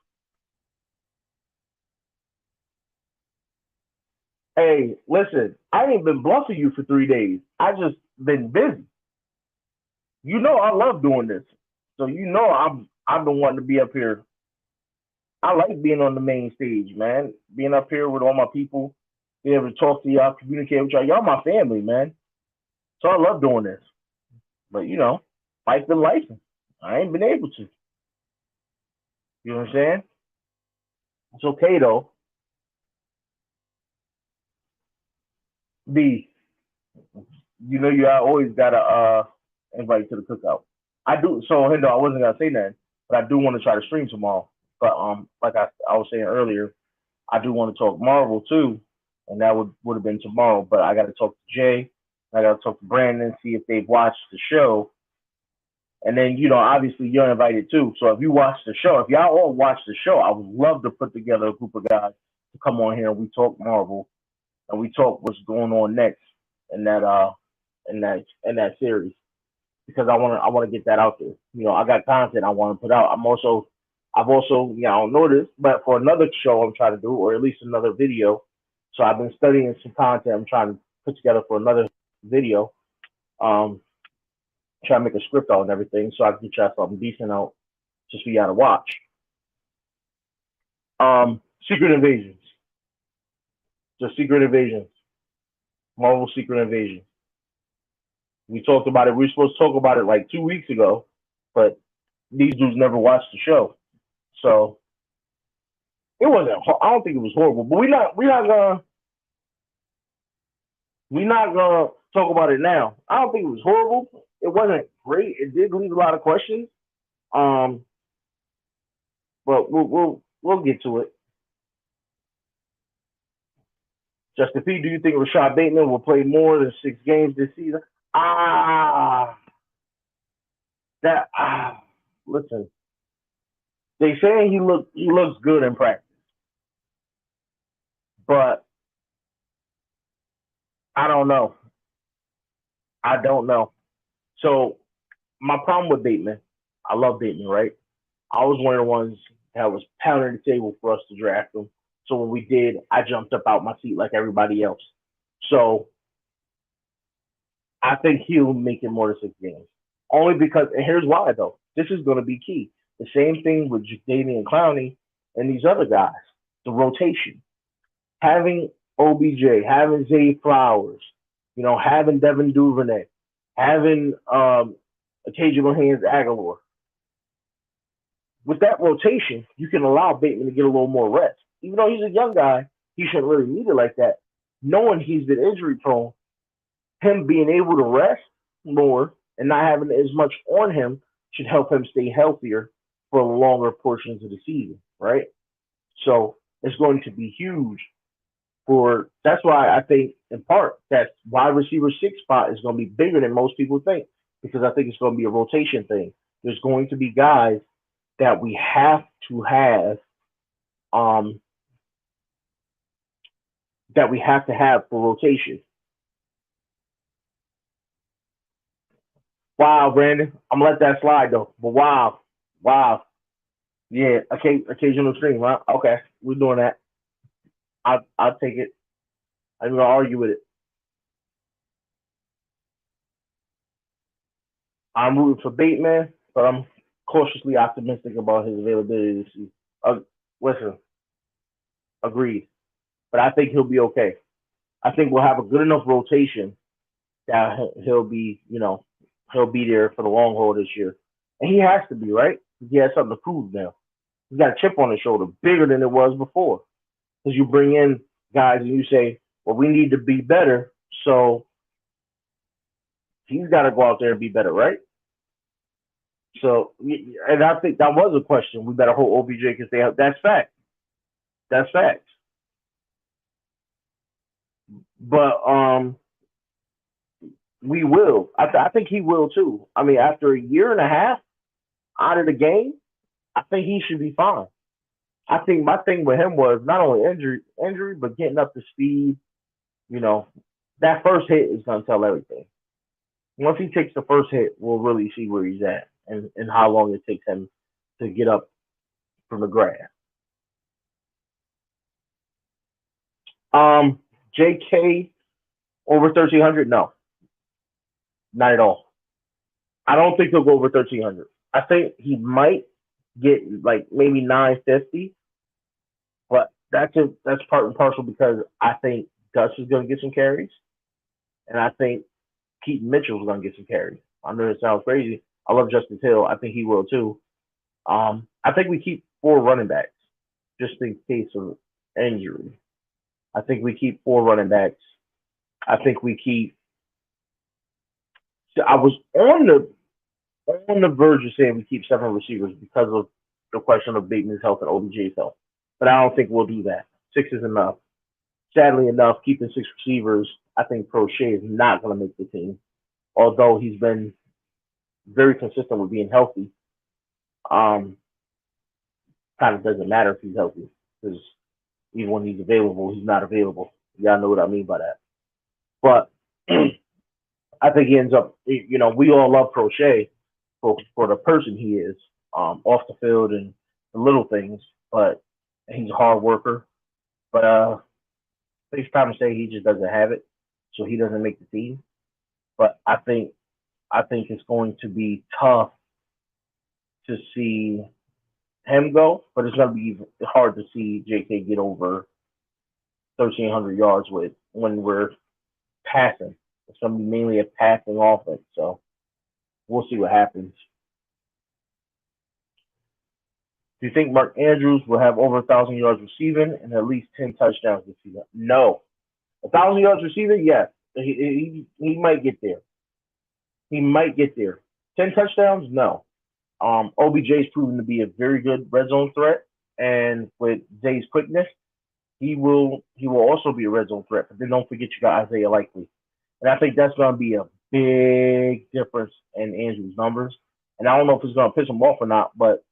Speaker 1: Hey, listen, I ain't been bluffing you for 3 days. I just been busy. I love doing this, so I've been wanting to be up here. I like being on the main stage, man. Being up here with all my people, being able to talk to y'all, communicate with y'all. Y'all my family, man. So I love doing this. But life's been life. I ain't been able to. You know what I'm saying? It's okay though. B, you always gotta invite you to the cookout. I do. So Hendo, I wasn't gonna say that, but I do want to try to stream tomorrow. But like I was saying earlier, I do want to talk Marvel too, and that would have been tomorrow. But I got to talk to Jay. I got to talk to Brandon, see if they've watched the show. And then, obviously you're invited too. So if you watch the show, if y'all all watch the show, I would love to put together a group of guys to come on here and we talk Marvel and we talk what's going on next in that series. Because I want to get that out there. I got content I want to put out. I've also, I don't know this, but for another show I'm trying to do, or at least another video. So I've been studying some content I'm trying to put together for another video. Try to make a script out and everything so I can get y'all something decent out just for y'all to watch. Secret Invasions. Just Secret Invasions. Marvel Secret Invasion. We talked about it. We were supposed to talk about it like 2 weeks ago, but these dudes never watched the show, so it wasn't. I don't think it was horrible, but we not gonna talk about it now. I don't think it was horrible. It wasn't great. It did leave a lot of questions. Um, but we'll get to it. Justin P, do you think Rashad Bateman will play more than 6 games this season? Ah, that listen, they saying he looks good in practice, but I don't know. I don't know. So my problem with Bateman, I love Bateman, right? I was one of the ones that was pounding the table for us to draft him. So when we did, I jumped up out my seat like everybody else. So I think he'll make it more than 6 games. Only because, and here's why though. This is going to be key. The same thing with Jadavion Clowney and these other guys. The rotation. Having OBJ, having Zay Flowers, having Devin Duvernay, having occasional hands Aguilar. With that rotation, you can allow Bateman to get a little more rest. Even though he's a young guy, he shouldn't really need it like that. Knowing he's been injury prone, him being able to rest more and not having as much on him should help him stay healthier for longer portions of the season, right? So it's going to be huge that's why I think in part that wide receiver 6 spot is going to be bigger than most people think, because I think it's going to be a rotation thing. There's going to be guys that we have to have for rotation. Wow, Brandon. I'm gonna let that slide though. But wow. Yeah, okay, occasional stream, huh? Okay, we're doing that. I'll take it. I'm gonna argue with it. I'm rooting for Bateman, but I'm cautiously optimistic about his availability this season. Listen, agreed. But I think he'll be okay. I think we'll have a good enough rotation that he'll be there for the long haul this year. And he has to be, right? He has something to prove now. He's got a chip on his shoulder, bigger than it was before. Because you bring in guys and you say, well, we need to be better. So he's got to go out there and be better, right? So, and I think that was a question. We better hold OBJ because they have. That's fact. That's fact. But we will. I think he will too. I mean, after a year and a half out of the game, I think he should be fine. I think my thing with him was not only injury, but getting up to speed. That first hit is going to tell everything. Once he takes the first hit, we'll really see where he's at and how long it takes him to get up from the grass. JK over 1,300? No, not at all. I don't think he'll go over 1,300. I think he might get like maybe 950, but that's part and parcel because I think Gus is going to get some carries, and I think Keaton Mitchell is going to get some carries. I know it sounds crazy. I love Justice Hill. I think he will too. I think we keep 4 running backs just in case of injury. I think we keep 4 running backs. I think we keep. I was on the verge of saying we keep 7 receivers because of the question of Bateman's health and OBJ's health, but I don't think we'll do that. 6 is enough. Sadly enough, keeping 6 receivers, I think Prochet is not going to make the team, although he's been very consistent with being healthy. Kind of doesn't matter if he's healthy because even when he's available, he's not available. Y'all know what I mean by that. But I think he ends up, we all love Prochet for the person he is off the field and the little things, but he's a hard worker. But it's time to say he just doesn't have it, so he doesn't make the team. But I think it's going to be tough to see him go, but it's going to be hard to see JK get over 1,300 yards when we're passing It's going to be mainly a passing offense. So we'll see what happens. Do you think Mark Andrews will have over 1,000 yards receiving and at least 10 touchdowns this season? No. 1,000 yards receiving, yes. He might get there. He might get there. 10 touchdowns, no. OBJ's proven to be a very good red zone threat, and with Zay's quickness, he will also be a red zone threat. But then don't forget you got Isaiah Likely, and I think that's going to be a big difference in Andrews' numbers. And I don't know if it's going to piss him off or not, but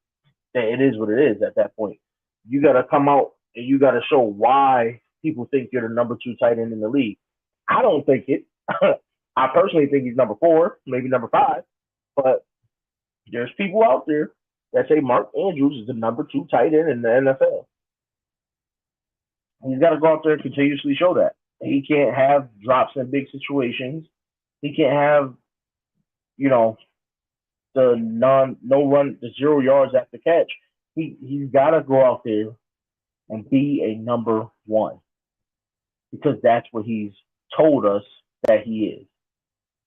Speaker 1: it is what it is at that point. You got to come out and you got to show why people think you're the number 2 tight end in the league. I don't think it. I personally think he's number 4, maybe number 5, but there's people out there that say Mark Andrews is the number 2 tight end in the NFL. He's got to go out there and continuously show that. He can't have drops in big situations. He can't have, the 0 yards after catch. He's got to go out there and be a number 1 because that's what he's told us that he is.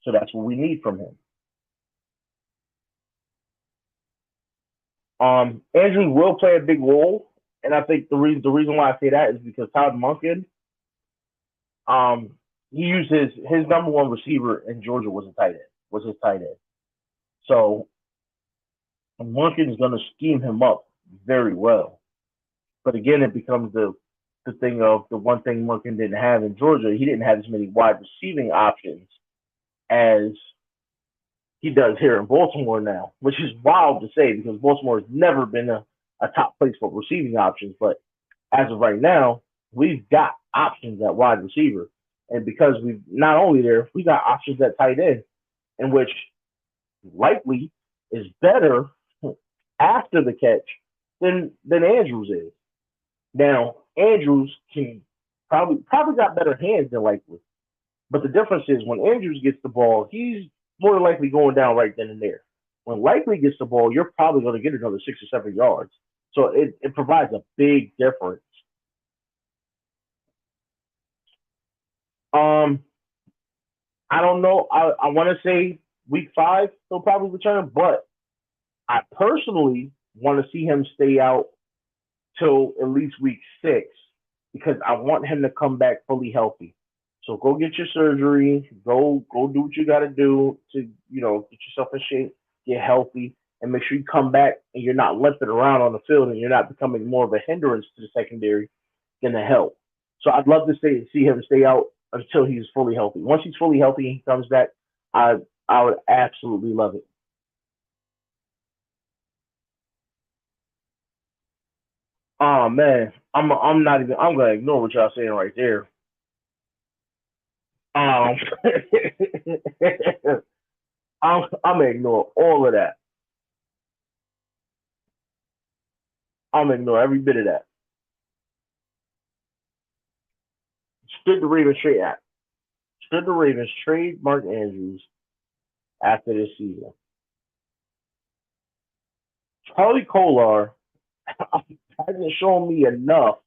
Speaker 1: So that's what we need from him. Andrew will play a big role, and I think the reason why I say that is because Todd Monken, he used his number 1 receiver in Georgia was his tight end. So Monken is going to scheme him up very well. But again, it becomes the thing of the one thing Monken didn't have in Georgia. He didn't have as many wide receiving options as he does here in Baltimore now, which is wild to say because Baltimore has never been a top place for receiving options. But as of right now, we've got options at wide receiver. And because we've not only there, we got options at tight end, in which Likely is better after the catch than Andrews is. Now, Andrews can probably got better hands than Likely. But the difference is when Andrews gets the ball, he's more than likely going down right then and there. When Likely gets the ball, you're probably going to get another 6 or 7 yards. So it provides a big difference. I don't know. I want to say week 5 he'll probably return, but I personally want to see him stay out till at least week 6 because I want him to come back fully healthy. So go get your surgery, go do what you got to do to, get yourself in shape, get healthy, and make sure you come back and you're not limping around on the field and you're not becoming more of a hindrance to the secondary than a help. So I'd love to see him stay out until he's fully healthy. Once he's fully healthy and he comes back, I would absolutely love it. Oh man, I'm gonna ignore what y'all saying right there. Um, I'm gonna ignore all of that. I'm gonna ignore every bit of that. Should the Ravens trade Mark Andrews after this season? Charlie Kolar hasn't shown me enough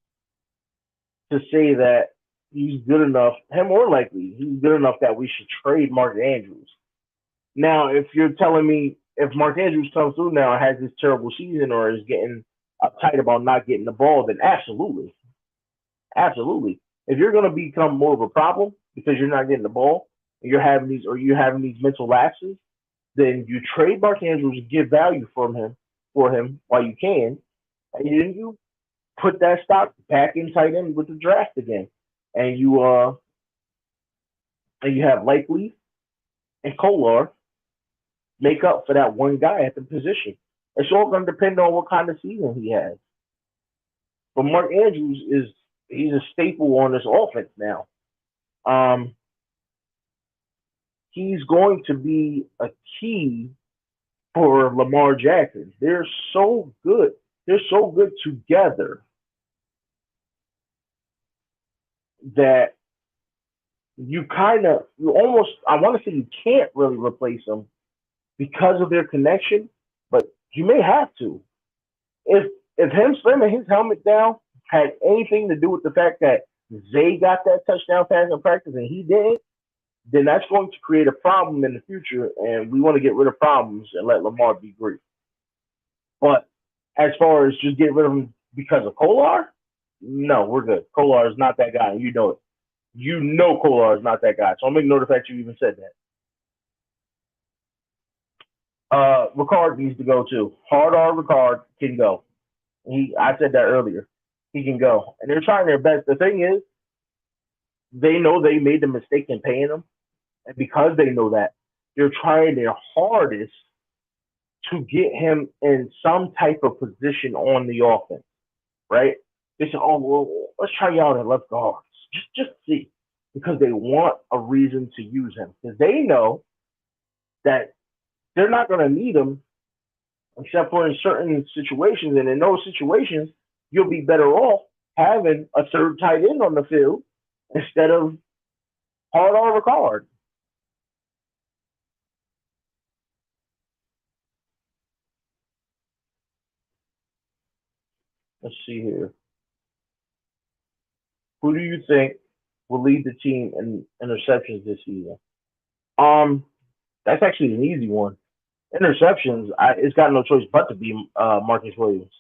Speaker 1: to say that he's good enough, him or Likely, he's good enough that we should trade Mark Andrews. Now, if you're telling me if Mark Andrews comes through now and has this terrible season or is getting uptight about not getting the ball, then absolutely. Absolutely. If you're going to become more of a problem because you're not getting the ball and you're having these mental lapses, then you trade Mark Andrews and give value for him while you can, and then you put that stock back in tight end with the draft again, and you have Likely and Kolar make up for that one guy at the position. It's all going to depend on what kind of season he has. But Mark Andrews he's a staple on this offense now. He's going to be a key for Lamar Jackson. They're so good. They're so good together that I want to say you can't really replace them because of their connection, but you may have to. If him slamming his helmet down had anything to do with the fact that Zay got that touchdown pass in practice and he didn't, then that's going to create a problem in the future, and we want to get rid of problems and let Lamar be great. But as far as just getting rid of him because of Kolar, no, we're good. Kolar is not that guy, and you know it. You know Kolar is not that guy. So I'm ignoring the fact you even said that. Ricard needs to go too. Hard R Ricard can go. I said that earlier. He can go, and they're trying their best. The thing is, they know they made the mistake in paying him, and because they know that, they're trying their hardest to get him in some type of position on the offense, right? They say, "Oh, well, let's try you out at left guard, just see," because they want a reason to use him, because they know that they're not going to need him except for in certain situations, and in those situations, you'll be better off having a third tight end on the field instead of hard on Ricard. Let's see here. Who do you think will lead the team in interceptions this season? Um, that's actually an easy one. Interceptions, it's got no choice but to be Marcus Williams.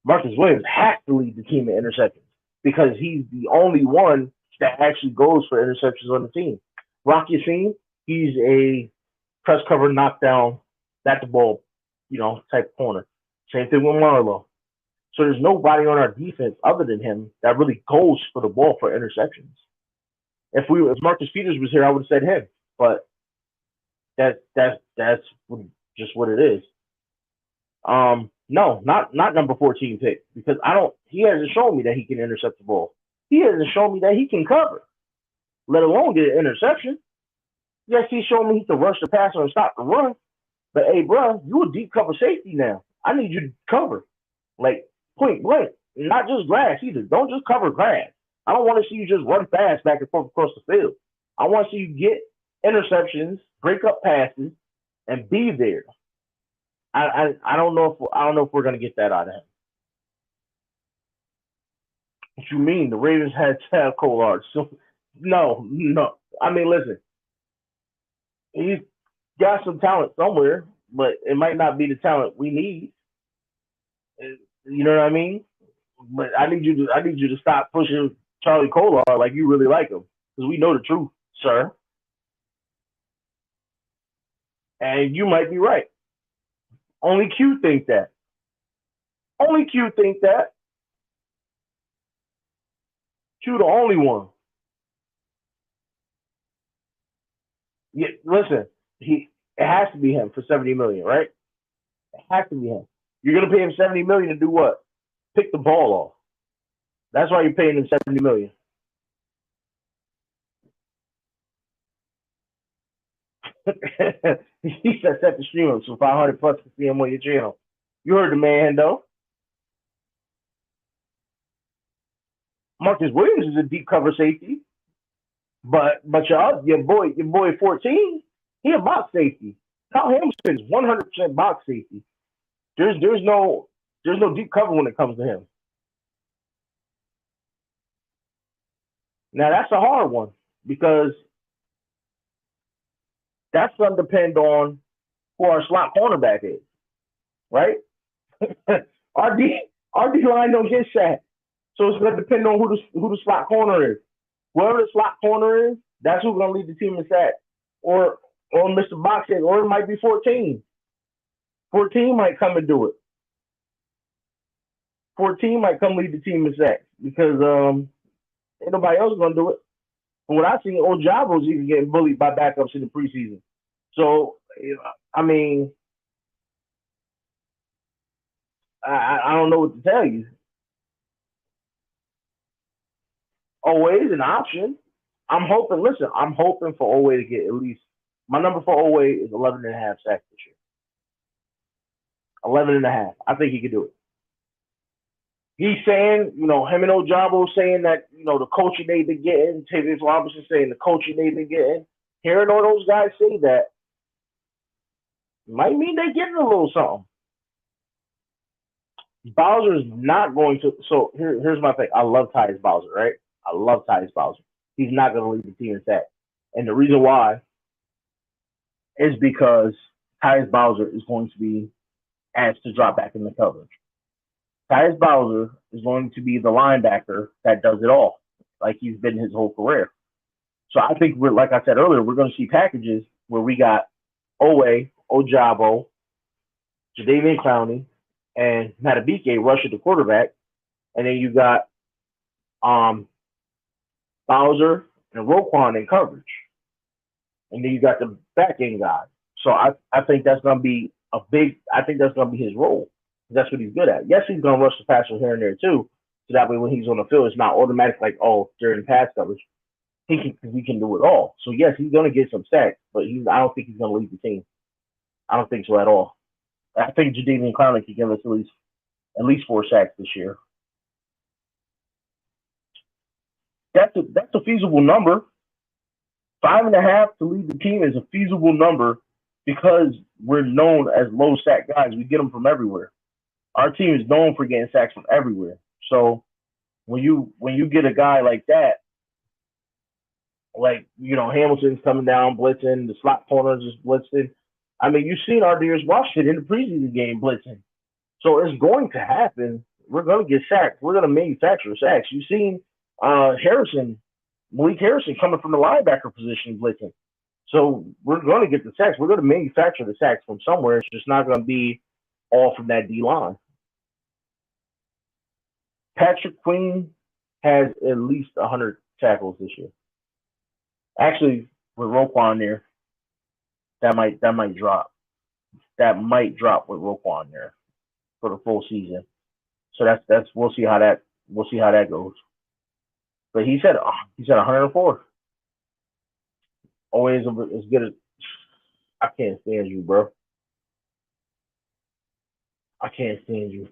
Speaker 1: Marcus Williams has to lead the team in interceptions because he's the only one that actually goes for interceptions on the team. Rock Ya-Sin, he's a press cover knockdown, bat the ball, type corner. Same thing with Marlo. So there's nobody on our defense other than him that really goes for the ball for interceptions. If Marcus Peters was here, I would have said him, but that's just what it is. No, not number 14 pick because he hasn't shown me that he can intercept the ball. He hasn't shown me that he can cover, let alone get an interception. Yes, he's shown me he can rush the passer and stop the run. But hey, bro, you a deep cover safety now. I need you to cover, like point blank, not just grass either. Don't just cover grass. I don't want to see you just run fast back and forth across the field. I want to see you get interceptions, break up passes, and be there. I don't know if we're gonna get that out of him. What you mean? The Ravens had to have Kolar. So no. I mean, listen, he's got some talent somewhere, but it might not be the talent we need. You know what I mean? But I need you to stop pushing Charlie Kolar like you really like him because we know the truth, sir. And you might be right. Only Q think that. Only Q think that. Q the only one. Yeah, listen, it has to be him for $70 million, right? It has to be him. You're gonna pay him $70 million to do what? Pick the ball off. That's why you're paying him $70 million. He said set the stream up so 500 plus to see him on your channel. You heard the man though. Marcus Williams is a deep cover safety, but your boy 14, he a box safety. Kyle Hamilton is 100% box safety. There's no deep cover when it comes to him. Now that's a hard one because that's going to depend on who our slot cornerback is, right? our D line don't get sacked, so it's going to depend on who the slot corner is. Whoever the slot corner is, that's who's going to lead the team in sacks, or Mr. Boxhead, or it might be 14. 14 might come and do it. 14 might come lead the team in sacks because ain't nobody else going to do it. From what I've seen, Ojabo's even getting bullied by backups in the preseason. So, I mean, I don't know what to tell you. Always an option. I'm hoping for Owe to get at least, my number for Owe is 11 and a half sacks this year. 11 and a half. I think he could do it. He's saying, him and Ojabo saying that, the coaching they've been getting, Tavius Robinson saying the coaching they've been getting, hearing all those guys say that might mean they're getting a little something. Bowser is not going to. So here's my thing. I love Tyus Bowser, right? I love Tyus Bowser. He's not going to lead the team in sacks. And the reason why is because Tyus Bowser is going to be asked to drop back in the coverage. Tyus Bowser is going to be the linebacker that does it all, like he's been his whole career. So I think we're, like I said earlier, we're going to see packages where we got Owe, Ojabo, Jadeveon Clowney, and Matabike rush at the quarterback, and then you got Bowser and Roquan in coverage, and then you got the back end guy. So I think that's going to be a big. I think that's going to be his role. That's what he's good at. Yes, he's going to rush the passer here and there too, so that way when he's on the field, it's not automatic like, oh, during pass coverage. He can do it all. So yes, he's going to get some sacks, but I don't think he's going to lead the team. I don't think so at all. I think Jadeveon Clowney can give us at least 4 sacks this year. That's a feasible number. 5.5 to lead the team is a feasible number because we're known as low sack guys. We get them from everywhere. Our team is known for getting sacks from everywhere. So when you get a guy like that, like, Hamilton's coming down blitzing, the slot corners is blitzing. I mean, you've seen our Deers Washington in the preseason game blitzing. So it's going to happen. We're going to get sacked. We're going to manufacture sacks. You've seen Malik Harrison coming from the linebacker position blitzing. So we're going to get the sacks. We're going to manufacture the sacks from somewhere. It's just not going to be all from that D-line. Patrick Queen has at least 100 tackles this year. Actually, with Roquan there, that might drop. That might drop with Roquan there for the full season. So that's we'll see how that goes. But he said 104. Always as good as I can't stand you, bro. I can't stand you.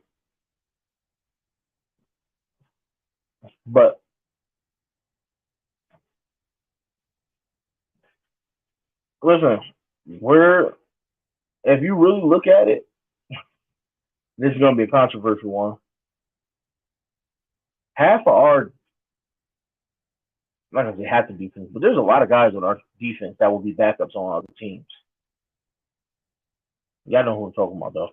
Speaker 1: But listen, if you really look at it, this is going to be a controversial one. Half of our, not going to say half the defense, but there's a lot of guys on our defense that will be backups on other teams. Y'all know who I'm talking about, though.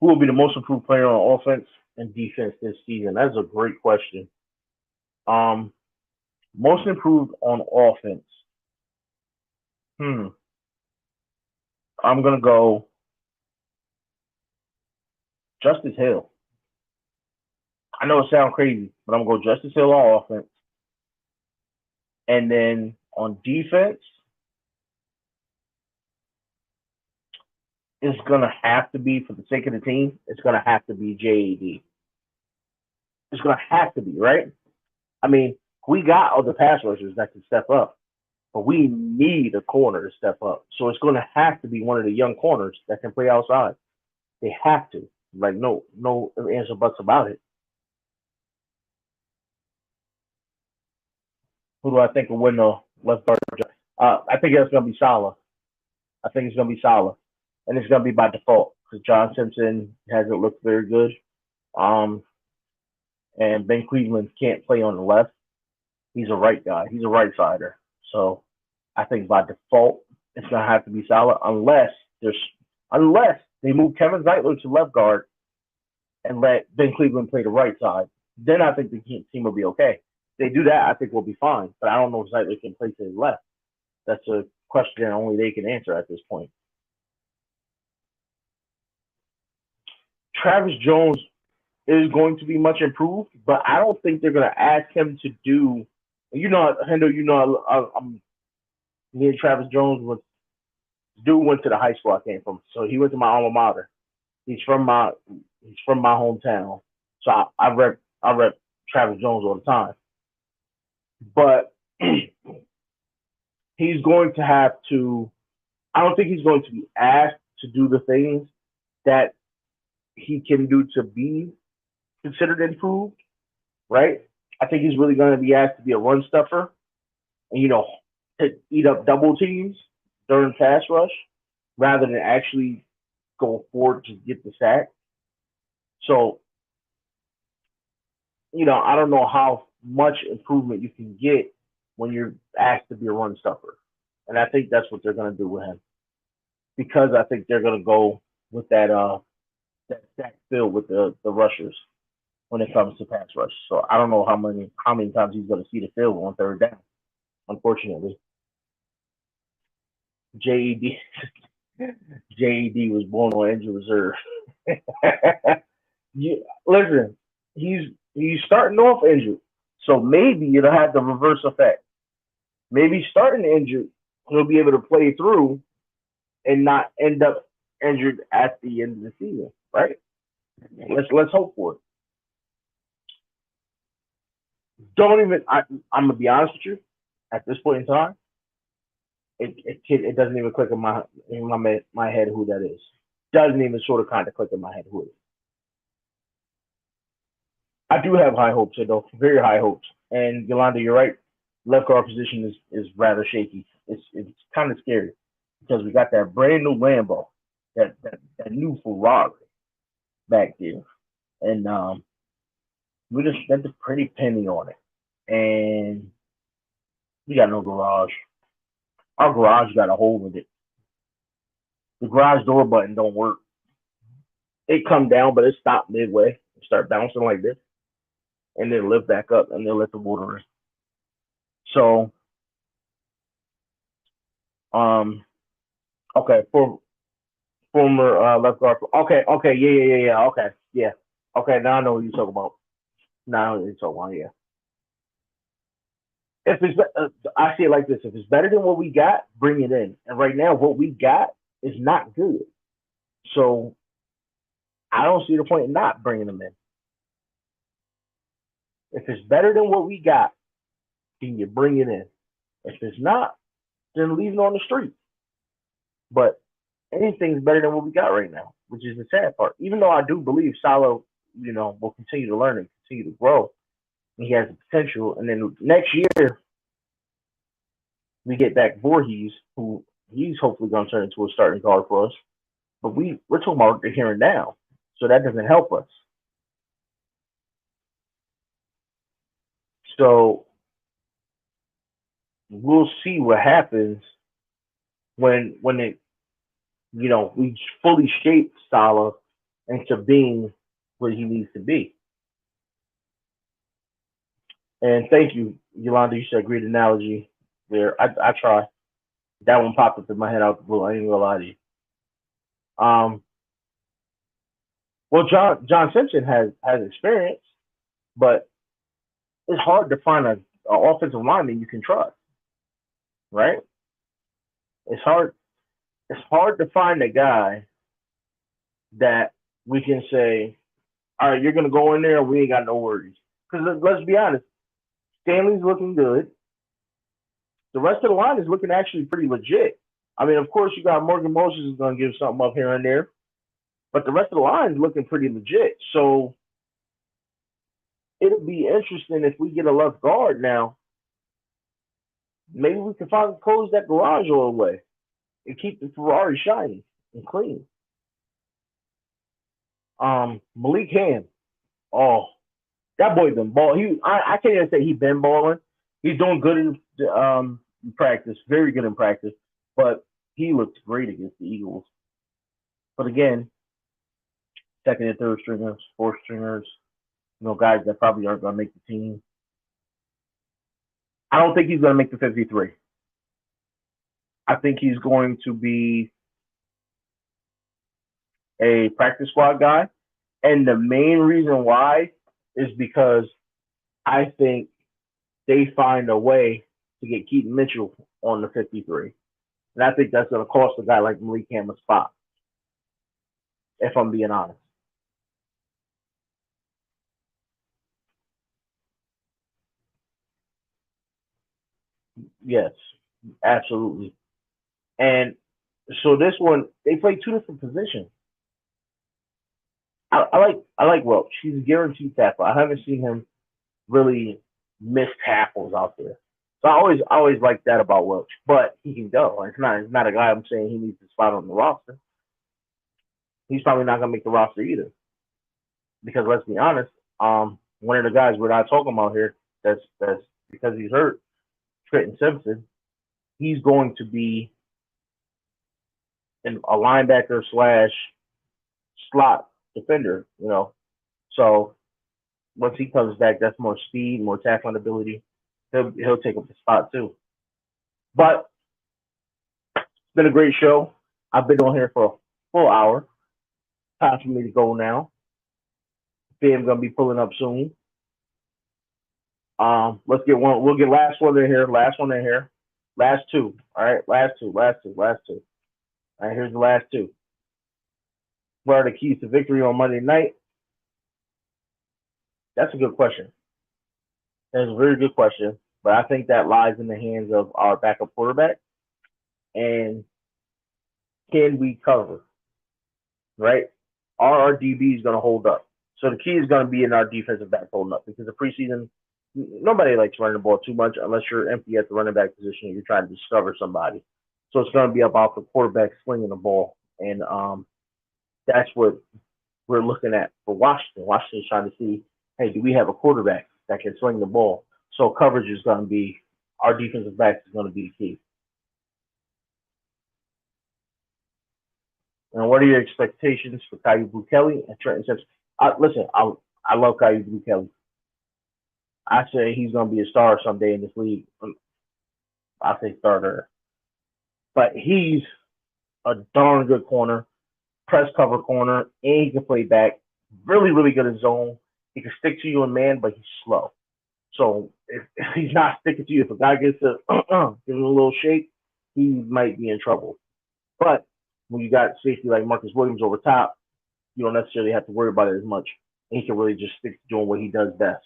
Speaker 1: Who will be the most improved player on offense and defense this season? That's a great question. Most improved on offense. I'm going to go Justice Hill. I know it sounds crazy, but I'm going to go Justice Hill on offense. And then on defense, it's going to have to be, for the sake of the team, it's going to have to be JAD. It's going to have to be, right? I mean, we got other pass rushers that can step up, but we need a corner to step up. So it's going to have to be one of the young corners that can play outside. They have to. Like, no ands or buts about it. Who do I think will win the left guard? I think it's going to be Salah. And it's going to be by default because John Simpson hasn't looked very good. And Ben Cleveland can't play on the left. He's a right guy. He's a right sider. So I think by default it's going to have to be Salah unless they move Kevin Zeitler to left guard and let Ben Cleveland play the right side. Then I think the team will be okay. If they do that, I think we'll be fine. But I don't know if Zeitler can play to his left. That's a question only they can answer at this point. Travis Jones is going to be much improved, but I don't think they're going to ask him to do. Hendo, I'm me and Travis Jones went to the high school I came from, so he went to my alma mater. He's from my hometown, so I rep Travis Jones all the time. But he's going to have to. I don't think he's going to be asked to do the things that he can do to be considered improved, right? I think he's really going to be asked to be a run stuffer and, to eat up double teams during pass rush rather than actually go forward to get the sack. So, I don't know how much improvement you can get when you're asked to be a run stuffer. and I think that's what they're gonna do with him because I think they're gonna go with that stack field with the rushers when it comes to pass rush. So I don't know how many times he's gonna see the field on third down. Unfortunately, JED JED was born on injured reserve. Listen, he's starting off injured, so maybe it'll have the reverse effect. Maybe starting injured, he'll be able to play through and not end up injured at the end of the season, right? Let's hope for it. Don't even. I'm gonna be honest with you. At this point in time, it doesn't even click in my head who that is. Doesn't even sort of kind of click in my head who it is. I do have high hopes, though, very high hopes. And Yolanda, you're right. Left guard position is rather shaky. It's kind of scary because we got that brand new Lambo, that new Ferrari back there, and we just spent a pretty penny on it, and we got no garage. Our garage got a hole in it. The garage door button don't work. It come down, but it stopped midway. It start bouncing like this, and then lift back up, and then let the water in. So, okay, for former left guard. Okay, yeah, okay, yeah, okay. Now I know what you're talking about. Now I know what you're talking about. Yeah. If it's, I see it like this: if it's better than what we got, bring it in. And right now, what we got is not good. So I don't see the point in not bringing them in. If it's better than what we got, then you bring it in. If it's not, then leave it on the street. But anything's better than what we got right now, which is the sad part. Even though I do believe Salo, will continue to learn and continue to grow. He has the potential. And then next year, we get back Voorhees, who he's hopefully going to turn into a starting guard for us. But we're talking about the here and now. So that doesn't help us. So we'll see what happens when it we fully shape Salah into being what he needs to be. And thank you, Yolanda. You said a great analogy there. I try. That one popped up in my head out the blue. I ain't gonna lie to you. Well, John Simpson has experience, but it's hard to find an offensive lineman you can trust, right? It's hard. It's hard to find a guy that we can say, all right, you're gonna go in there, and we ain't got no worries. Because let's be honest, Stanley's looking good. The rest of the line is looking actually pretty legit. I mean, of course, you got Morgan Moses is going to give something up here and there, but the rest of the line is looking pretty legit. So it'll be interesting if we get a left guard now. Maybe we can finally close that garage all the way and keep the Ferrari shiny and clean. Malik Ham. Oh, that boy been ball. I can't even say he been balling. He's doing good in practice, very good in practice, but he looked great against the Eagles. But again, second and third stringers, fourth stringers, guys that probably aren't going to make the team. I don't think he's going to make the 53. I think he's going to be a practice squad guy. And the main reason why is because I think they find a way to get Keaton Mitchell on the 53. And I think that's going to cost a guy like Malik Ham a spot, if I'm being honest. Yes, absolutely. And so this one, they play two different positions. I like Welch. He's a guaranteed tackle. I haven't seen him really miss tackles out there. So I always like that about Welch. But he can go. It's not a guy I'm saying he needs to spot on the roster. He's probably not gonna make the roster either. Because let's be honest, one of the guys we're not talking about here that's because he's hurt, Trenton Simpson, he's going to be a linebacker slash slot defender, you know. So once he comes back, that's more speed, more tackling ability. He'll take up the spot too. But it's been a great show. I've been on here for a full hour. Time for me to go now. I'm gonna be pulling up soon. Let's get one. We'll get last one in here. Last one in here. Last two. All right. Last two. All right. Here's the last two. What are the keys to victory on Monday night? That's a good question. That's a very good question. But I think that lies in the hands of our backup quarterback. And can we cover? Right? Are our DBs going to hold up? So the key is going to be in our defensive back holding up, because the preseason, nobody likes running the ball too much unless you're empty at the running back position and you're trying to discover somebody. So it's going to be about the quarterback slinging the ball. And that's what we're looking at for Washington. Washington's trying to see, hey, do we have a quarterback that can sling the ball? So coverage is going to be, our defensive backs is going to be the key. And what are your expectations for Kyle Kelly and Trenton Simpson? Listen, I love Kyle Kelly. I say he's going to be a star someday in this league. I say starter. But he's a darn good corner, press cover corner, and he can play back. Really, really good in zone. He can stick to you in man, but he's slow. So if he's not sticking to you, if a guy gets to give him a little shake, he might be in trouble. But when you got safety like Marcus Williams over top, you don't necessarily have to worry about it as much. And he can really just stick to doing what he does best.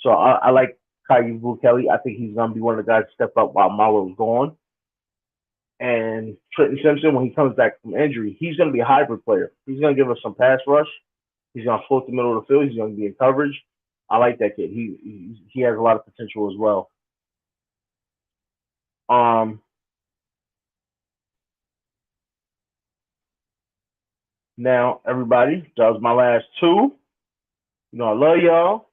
Speaker 1: So I like Kyle Kelly. I think he's going to be one of the guys to step up while Marlo is gone. And Trenton Simpson, when he comes back from injury, he's going to be a hybrid player. He's going to give us some pass rush. He's going to float the middle of the field. He's going to be in coverage. I like that kid. He has a lot of potential as well. Now, everybody, that was my last two. You know, I love y'all.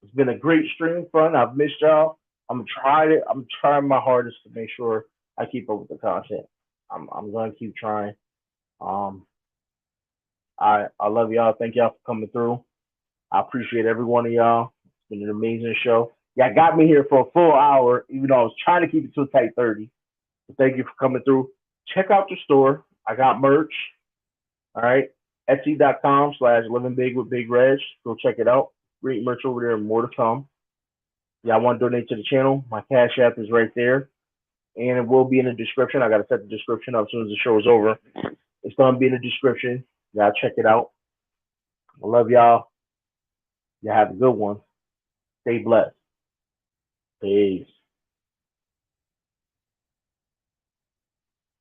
Speaker 1: It's been a great stream fun. I've missed y'all. I'm trying my hardest to make sure I keep up with the content. I'm going to keep trying. I love y'all. Thank y'all for coming through. I appreciate every one of y'all. It's been an amazing show. Y'all got me here for a full hour, even though I was trying to keep it to a tight 30. So thank you for coming through. Check out the store. I got merch. All right. Etsy.com/LivinBigwithBigRegg. Go check it out. Great merch over there and more to come. Y'all want to donate to the channel? My Cash App is right there. And it will be in the description. I got to set the description up as soon as the show is over. It's going to be in the description. Y'all check it out. I love y'all. Y'all have a good one. Stay blessed. Peace.